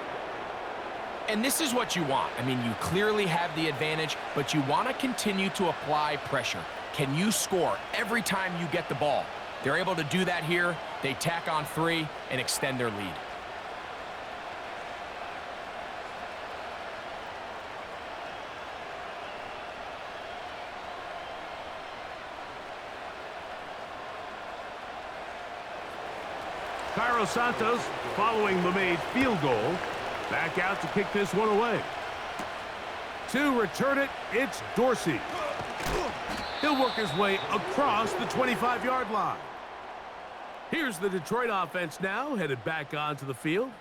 And this is what you want. I mean, you clearly have the advantage, but you want to continue to apply pressure. Can you score every time you get the ball? They're able to do that here. They tack on 3 and extend their lead. Cairo Santos, following the made field goal, back out to kick this one away. To return it, it's Dorsey. He'll work his way across the 25-yard line. Here's the Detroit offense now, headed back onto the field.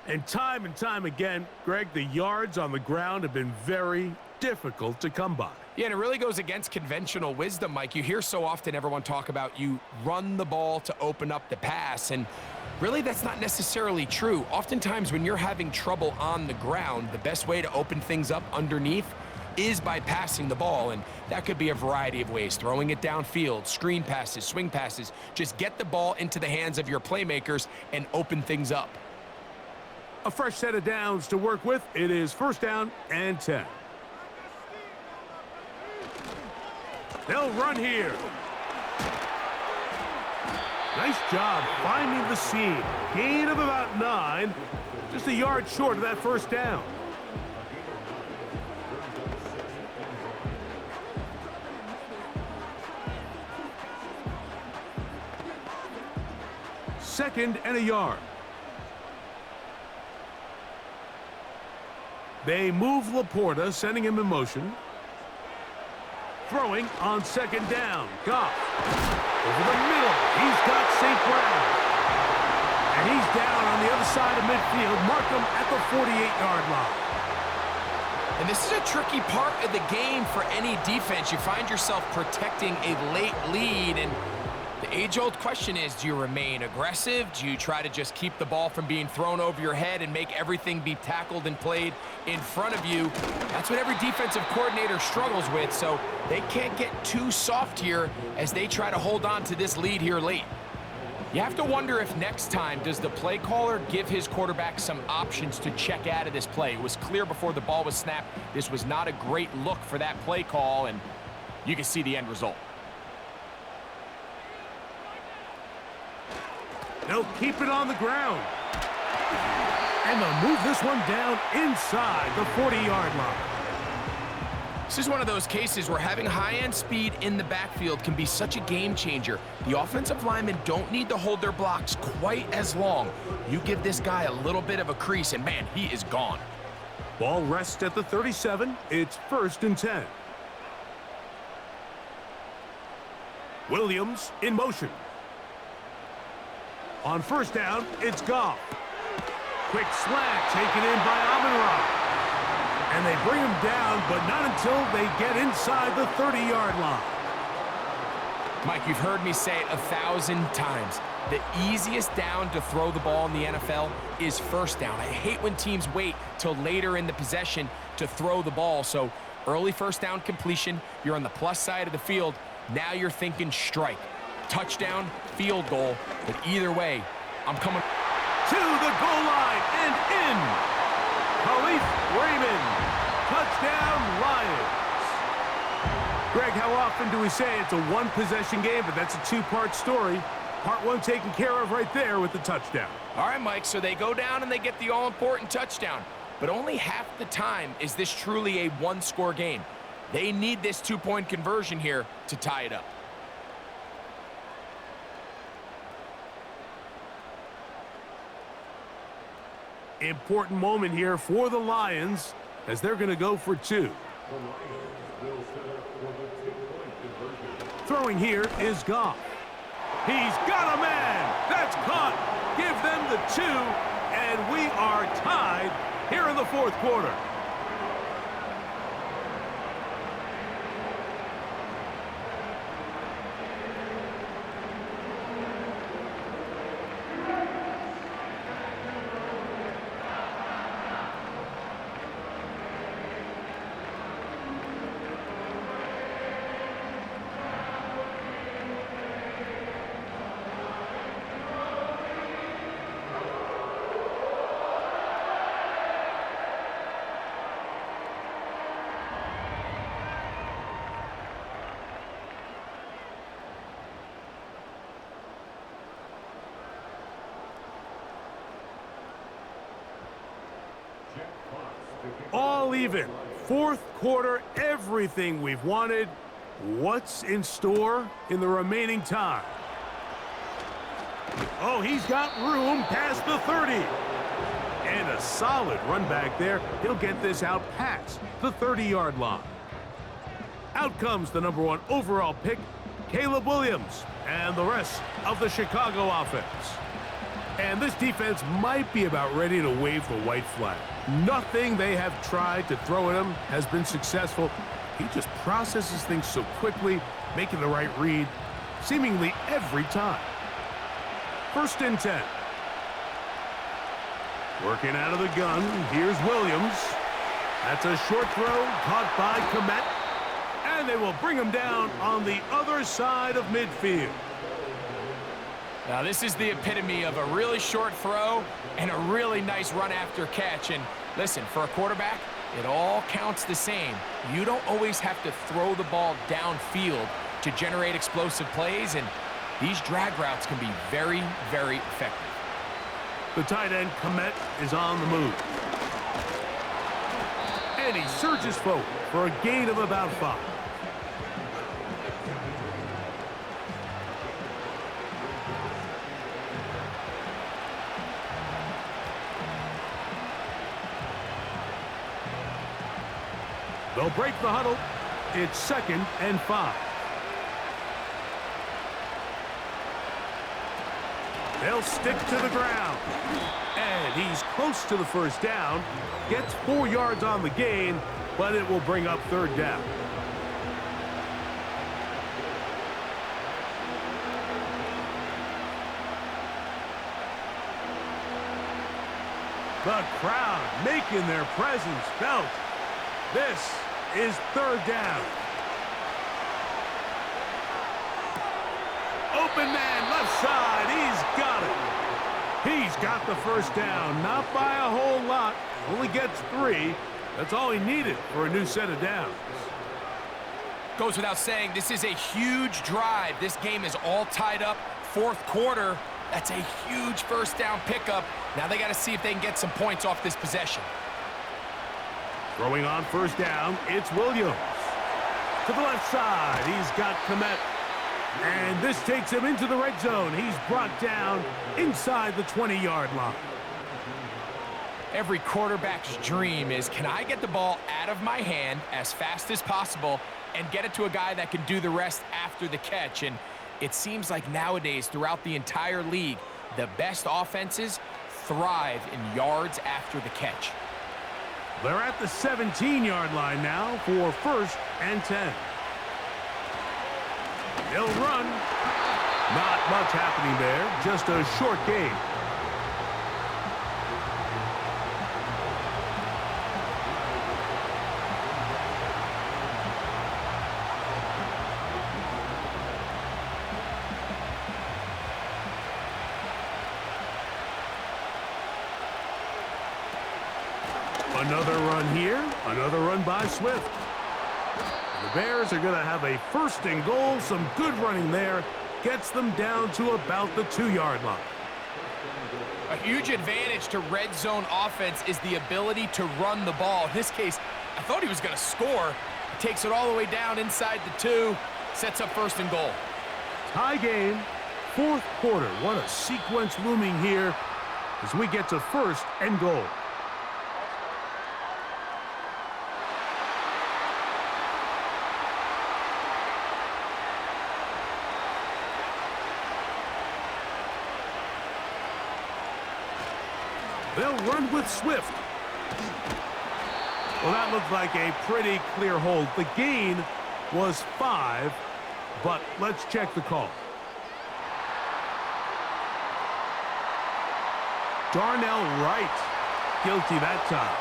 And time again, Greg, the yards on the ground have been very difficult to come by. Yeah, and it really goes against conventional wisdom, Mike. You hear so often everyone talk about you run the ball to open up the pass, and really that's not necessarily true. Oftentimes when you're having trouble on the ground, the best way to open things up underneath is by passing the ball, and that could be a variety of ways. Throwing it downfield, screen passes, swing passes. Just get the ball into the hands of your playmakers and open things up. A fresh set of downs to work with. It is 1st down and 10. They'll run here. Nice job finding the seam. Gain of about 9. Just a yard short of that 1st down. Second and a yard. They move Laporta, sending him in motion. Throwing on 2nd down. Goff. Over the middle. He's got St. Brown. And he's down on the other side of midfield. Mark him at the 48-yard line. And this is a tricky part of the game for any defense. You find yourself protecting a late lead, and the age-old question is, do you remain aggressive? Do you try to just keep the ball from being thrown over your head and make everything be tackled and played in front of you? That's what every defensive coordinator struggles with, so they can't get too soft here as they try to hold on to this lead here late. You have to wonder if next time, does the play caller give his quarterback some options to check out of this play? It was clear before the ball was snapped, this was not a great look for that play call, and you can see the end result. They'll keep it on the ground. And they'll move this one down inside the 40-yard line. This is one of those cases where having high-end speed in the backfield can be such a game changer. The offensive linemen don't need to hold their blocks quite as long. You give this guy a little bit of a crease, and man, he is gone. Ball rests at the 37. It's 1st and 10. Williams in motion. On 1st down, it's Goff. Quick slant taken in by Amon-Ra. And they bring him down, but not until they get inside the 30-yard line. Mike, you've heard me say it 1,000 times. The easiest down to throw the ball in the NFL is 1st down. I hate when teams wait till later in the possession to throw the ball. So early 1st down completion, you're on the plus side of the field. Now you're thinking strike. Touchdown, field goal. But either way, I'm coming to the goal line and in. Raymond, touchdown Lions. Greg, how often do we say it's a one-possession game, but that's a two-part story? Part one taken care of right there with the touchdown. All right, Mike, so they go down and they get the all-important touchdown. But only half the time is this truly a one-score game. They need this two-point conversion here to tie it up. Important moment here for the Lions as they're going to go for 2. Throwing here is Goff. He's got a man. That's caught. Give them the 2, and we are tied here in the 4th quarter. All even. 4th quarter, everything we've wanted. What's in store in the remaining time? Oh, he's got room past the 30. And a solid run back there. He'll get this out past the 30-yard line. Out comes the number 1 overall pick, Caleb Williams, and the rest of the Chicago offense. And this defense might be about ready to wave the white flag. Nothing they have tried to throw at him has been successful. He just processes things so quickly, making the right read, seemingly every time. 1st and 10. Working out of the gun, here's Williams. That's a short throw, caught by Komet. And they will bring him down on the other side of midfield. Now, this is the epitome of a really short throw and a really nice run after catch. And listen, for a quarterback, it all counts the same. You don't always have to throw the ball downfield to generate explosive plays, and these drag routes can be very, very effective. The tight end, Komet, is on the move. And he surges forward for a gain of about 5. They'll break the huddle. It's 2nd and 5. They'll stick to the ground. And he's close to the 1st down. Gets 4 yards on the gain, but it will bring up 3rd down. The crowd making their presence felt. This is 3rd down. open man, left side. He's got it. He's got the first down, not by a whole lot. Only gets 3. That's all he needed for a new set of downs. Goes without saying, this is a huge drive. This game is all tied up. Fourth quarter, that's a huge first down pickup. Now they got to see if they can get some points off this possession. Throwing on first down, it's Williams. To the left side, he's got Komet. And this takes him into the red zone. He's brought down inside the 20-yard line. Every quarterback's dream is, can I get the ball out of my hand as fast as possible and get it to a guy that can do the rest after the catch? And it seems like nowadays, throughout the entire league, the best offenses thrive in yards after the catch. They're at the 17-yard line now for 1st and 10. They'll run. Not much happening there, just a short gain. Another run here, another run by Swift. The Bears are going to have a 1st and goal. Some good running there. Gets them down to about the 2-yard line. A huge advantage to red zone offense is the ability to run the ball. In this case, I thought he was going to score. Takes it all the way down inside the 2. Sets up 1st and goal. Tie game, 4th quarter. What a sequence looming here as we get to 1st and goal. They'll run with Swift. Well, that looked like a pretty clear hold. The gain was 5, but let's check the call. Darnell Wright, guilty that time.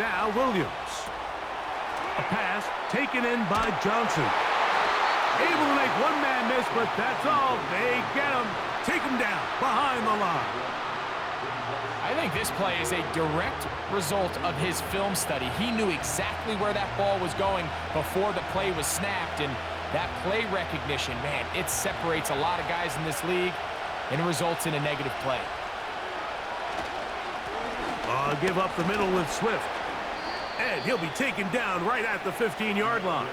Now Williams. A pass taken in by Johnson. Able to make one man miss, but that's all. They get him, take him down behind the line. I think this play is a direct result of his film study. He knew exactly where that ball was going before the play was snapped, and that play recognition, man, it separates a lot of guys in this league, and it results in a negative play. Give up the middle with Swift. And he'll be taken down right at the 15-yard line.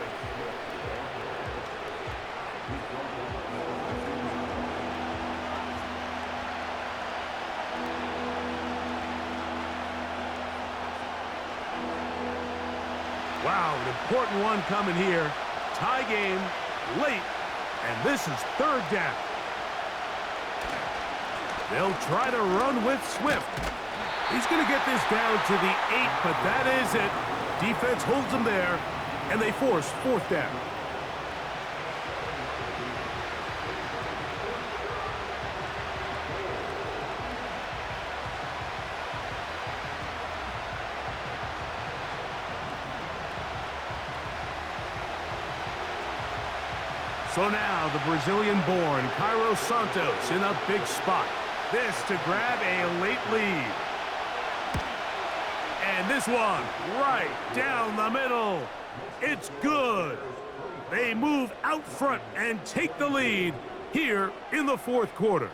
Wow, an important one coming here. Tie game, late, and this is 3rd down. They'll try to run with Swift. He's going to get this down to the 8, but that is it. Defense holds him there, and they force 4th down. So now the Brazilian-born Cairo Santos in a big spot. This to grab a late lead. And this one right down the middle. It's good. They move out front and take the lead here in the 4th quarter.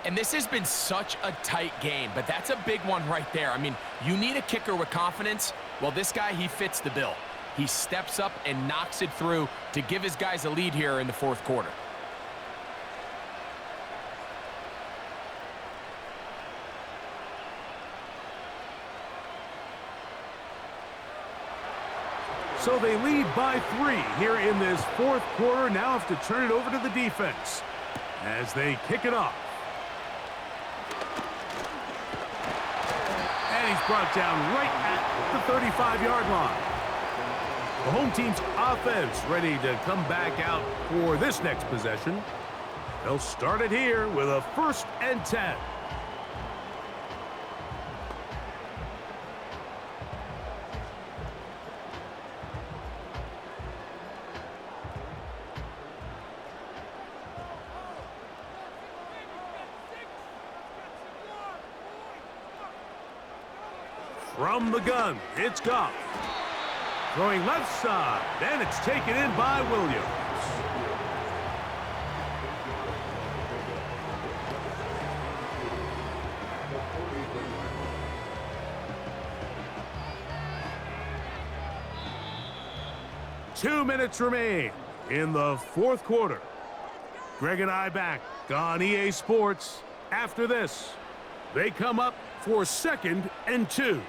And this has been such a tight game, but that's a big one right there. I mean, you need a kicker with confidence. Well, this guy, he fits the bill. He steps up and knocks it through to give his guys a lead here in the 4th quarter. So they lead by 3 here in this 4th quarter. Now have to turn it over to the defense as they kick it off. And he's brought down right at the 35-yard line. The home team's offense ready to come back out for this next possession. They'll start it here with a 1st and 10. From the gun, it's Goff. Throwing left side, and it's taken in by Williams. Two minutes remain in the fourth quarter. Greg and I back on EA Sports. After this, they come up for 2nd and 2.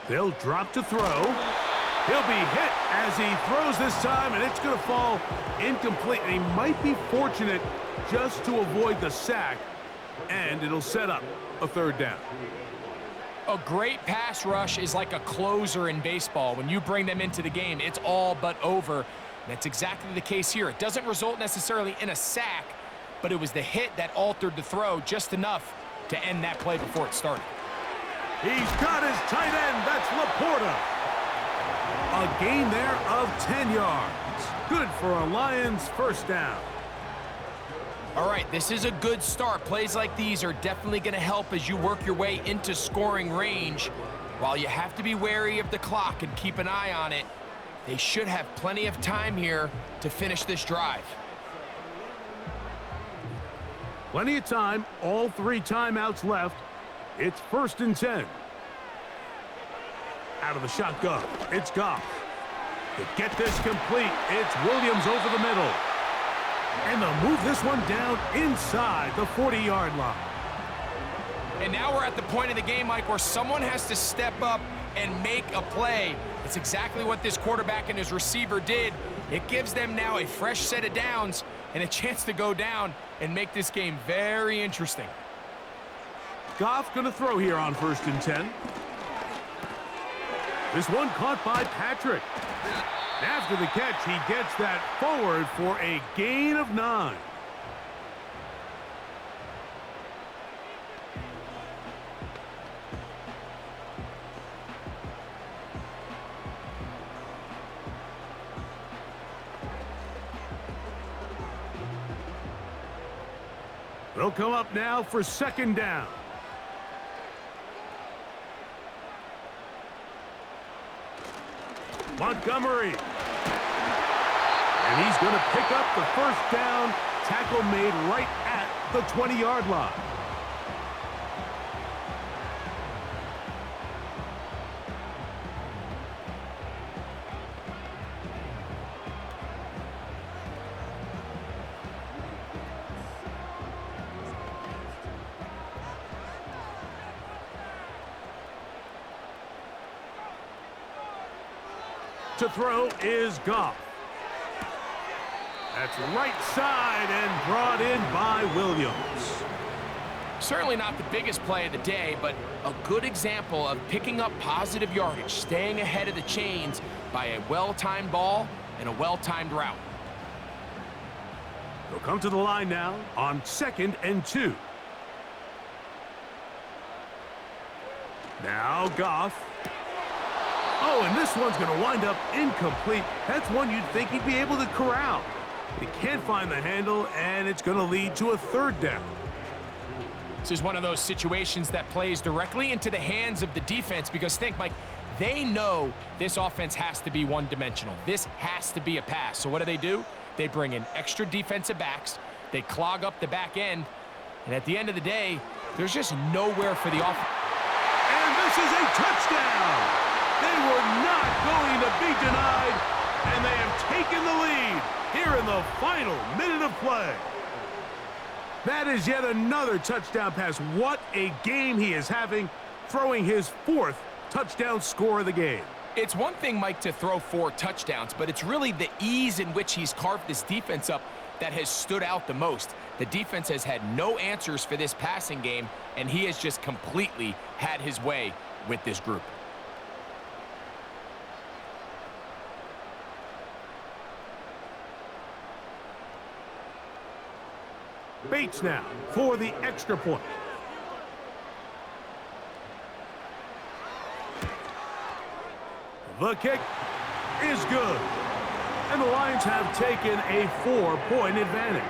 They'll drop to throw. He'll be hit as he throws this time, and it's going to fall incomplete. And he might be fortunate just to avoid the sack, and it'll set up a 3rd down. A great pass rush is like a closer in baseball. When you bring them into the game, it's all but over. That's exactly the case here. It doesn't result necessarily in a sack, but it was the hit that altered the throw just enough to end that play before it started. He's got his tight end. That's Laporta. A gain there of 10 yards. Good for a Lions 1st down. All right, this is a good start. Plays like these are definitely going to help as you work your way into scoring range. While you have to be wary of the clock and keep an eye on it, they should have plenty of time here to finish this drive. Plenty of time. All 3 timeouts left. It's 1st and 10. Out of the shotgun, it's Goff. To get this complete, it's Williams over the middle. And they'll move this one down inside the 40-yard line. And now we're at the point of the game, Mike, where someone has to step up and make a play. It's exactly what this quarterback and his receiver did. It gives them now a fresh set of downs and a chance to go down and make this game very interesting. Goff going to throw here on 1st and 10. This one caught by Patrick. After the catch, he gets that forward for a gain of 9. They'll come up now for 2nd down. Montgomery. And he's going to pick up the 1st down. Tackle made right at the 20-yard line. To throw is Goff. That's right side and brought in by Williams. Certainly not the biggest play of the day, but a good example of picking up positive yardage, staying ahead of the chains by a well-timed ball and a well-timed route. They'll come to the line now on 2nd and 2. Now Goff. Oh, and this one's going to wind up incomplete. That's one you'd think he'd be able to corral. He can't find the handle, and it's going to lead to a 3rd down. This is one of those situations that plays directly into the hands of the defense because think, Mike, they know this offense has to be one-dimensional. This has to be a pass. So what do? They bring in extra defensive backs. They clog up the back end. And at the end of the day, there's just nowhere for the offense. And this is a touchdown. They were not going to be denied, and they have taken the lead here in the final minute of play. That is yet another touchdown pass. What a game he is having, throwing his 4th touchdown score of the game. It's one thing, Mike, to throw 4 touchdowns, but it's really the ease in which he's carved this defense up that has stood out the most. The defense has had no answers for this passing game, and he has just completely had his way with this group. Bates now for the extra point. The kick is good. And the Lions have taken a 4-point advantage.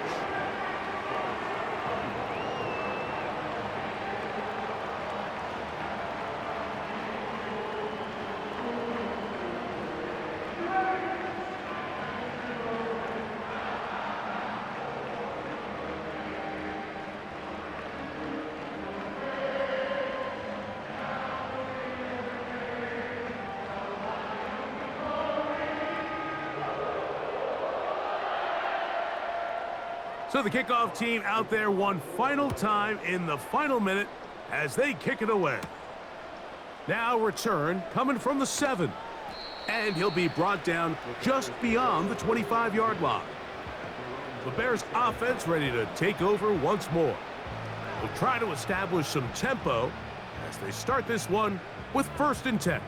So the kickoff team out there one final time in the final minute as they kick it away. Now return coming from the 7. And he'll be brought down just beyond the 25-yard line. The Bears offense ready to take over once more. They'll try to establish some tempo as they start this one with 1st and 10.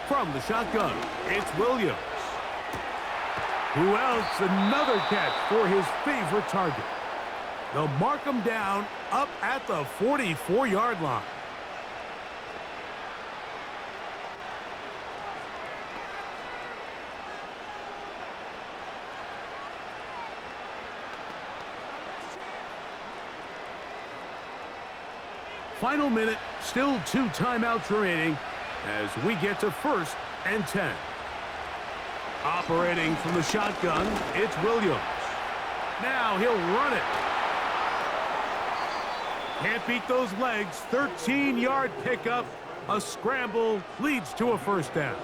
From the shotgun, it's Williams. Who else? Another catch for his favorite target. They'll mark him down up at the 44-yard line. Final minute, still 2 timeouts remaining as we get to 1st and 10. Operating from the shotgun, it's Williams. Now he'll run it. Can't beat those legs. 13-yard pickup. A scramble leads to a 1st down.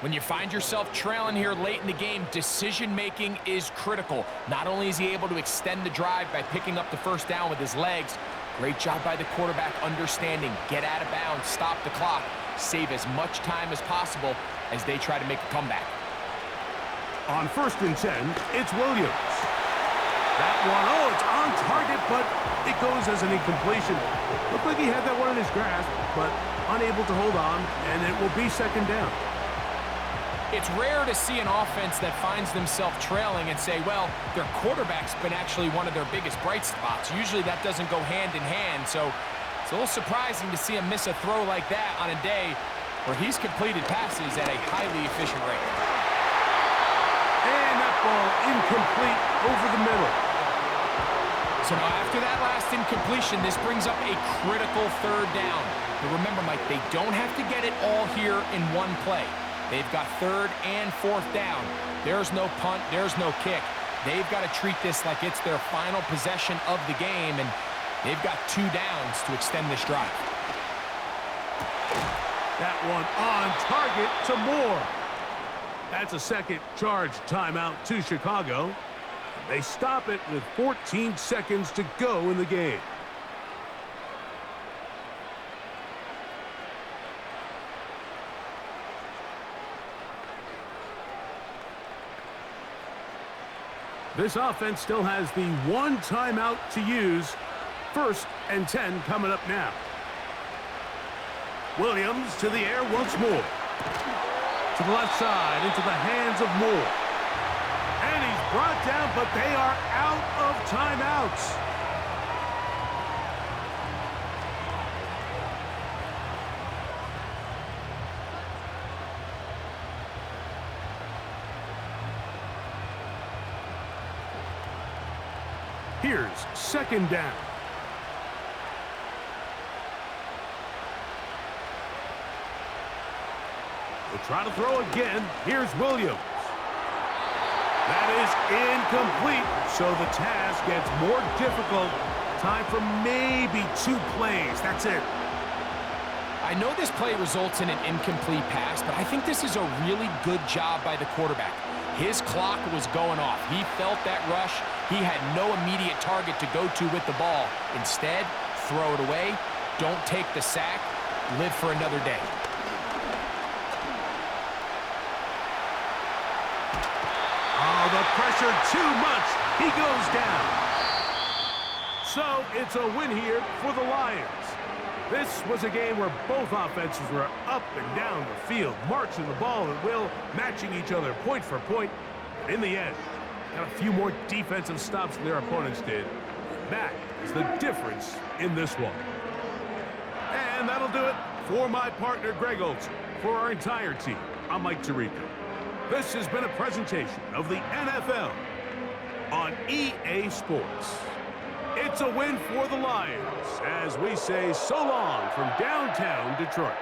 When you find yourself trailing here late in the game, decision-making is critical. Not only is he able to extend the drive by picking up the 1st down with his legs, great job by the quarterback understanding, get out of bounds, stop the clock, save as much time as possible as they try to make a comeback. On 1st and 10, it's Williams. That one, it's on target, but it goes as an incompletion. Looked like he had that one in his grasp, but unable to hold on, and it will be 2nd down. It's rare to see an offense that finds themselves trailing and say, well, their quarterback's been actually one of their biggest bright spots. Usually that doesn't go hand in hand, so it's a little surprising to see him miss a throw like that on a day where he's completed passes at a highly efficient rate. And that ball incomplete over the middle. So now after that last incompletion, this brings up a critical 3rd down. But remember, Mike, they don't have to get it all here in one play. They've got 3rd and 4th down. There's no punt, there's no kick. They've got to treat this like it's their final possession of the game, and they've got 2 downs to extend this drive. That one on target to Moore. That's a 2nd charge timeout to Chicago. They stop it with 14 seconds to go in the game. This offense still has the 1 timeout to use. 1st and 10 coming up now. Williams to the air once more. To the left side, into the hands of Moore. And he's brought down, but they are out of timeouts. Here's 2nd down. We'll try to throw again. Here's Williams. That is incomplete, so the task gets more difficult. Time for maybe 2 plays. That's it. I know this play results in an incomplete pass, but I think this is a really good job by the quarterback. His clock was going off. He felt that rush. He had no immediate target to go to with the ball. Instead, throw it away. Don't take the sack. Live for another day. Oh, the pressure too much. He goes down. So it's a win here for the Lions. This was a game where both offenses were up and down the field, marching the ball at will, matching each other point for point. In the end, got a few more defensive stops than their opponents did. That is the difference in this one. And that'll do it for my partner, Greg Olson. For our entire team, I'm Mike Tirico. This has been a presentation of the NFL on EA Sports. It's a win for the Lions as we say so long from downtown Detroit.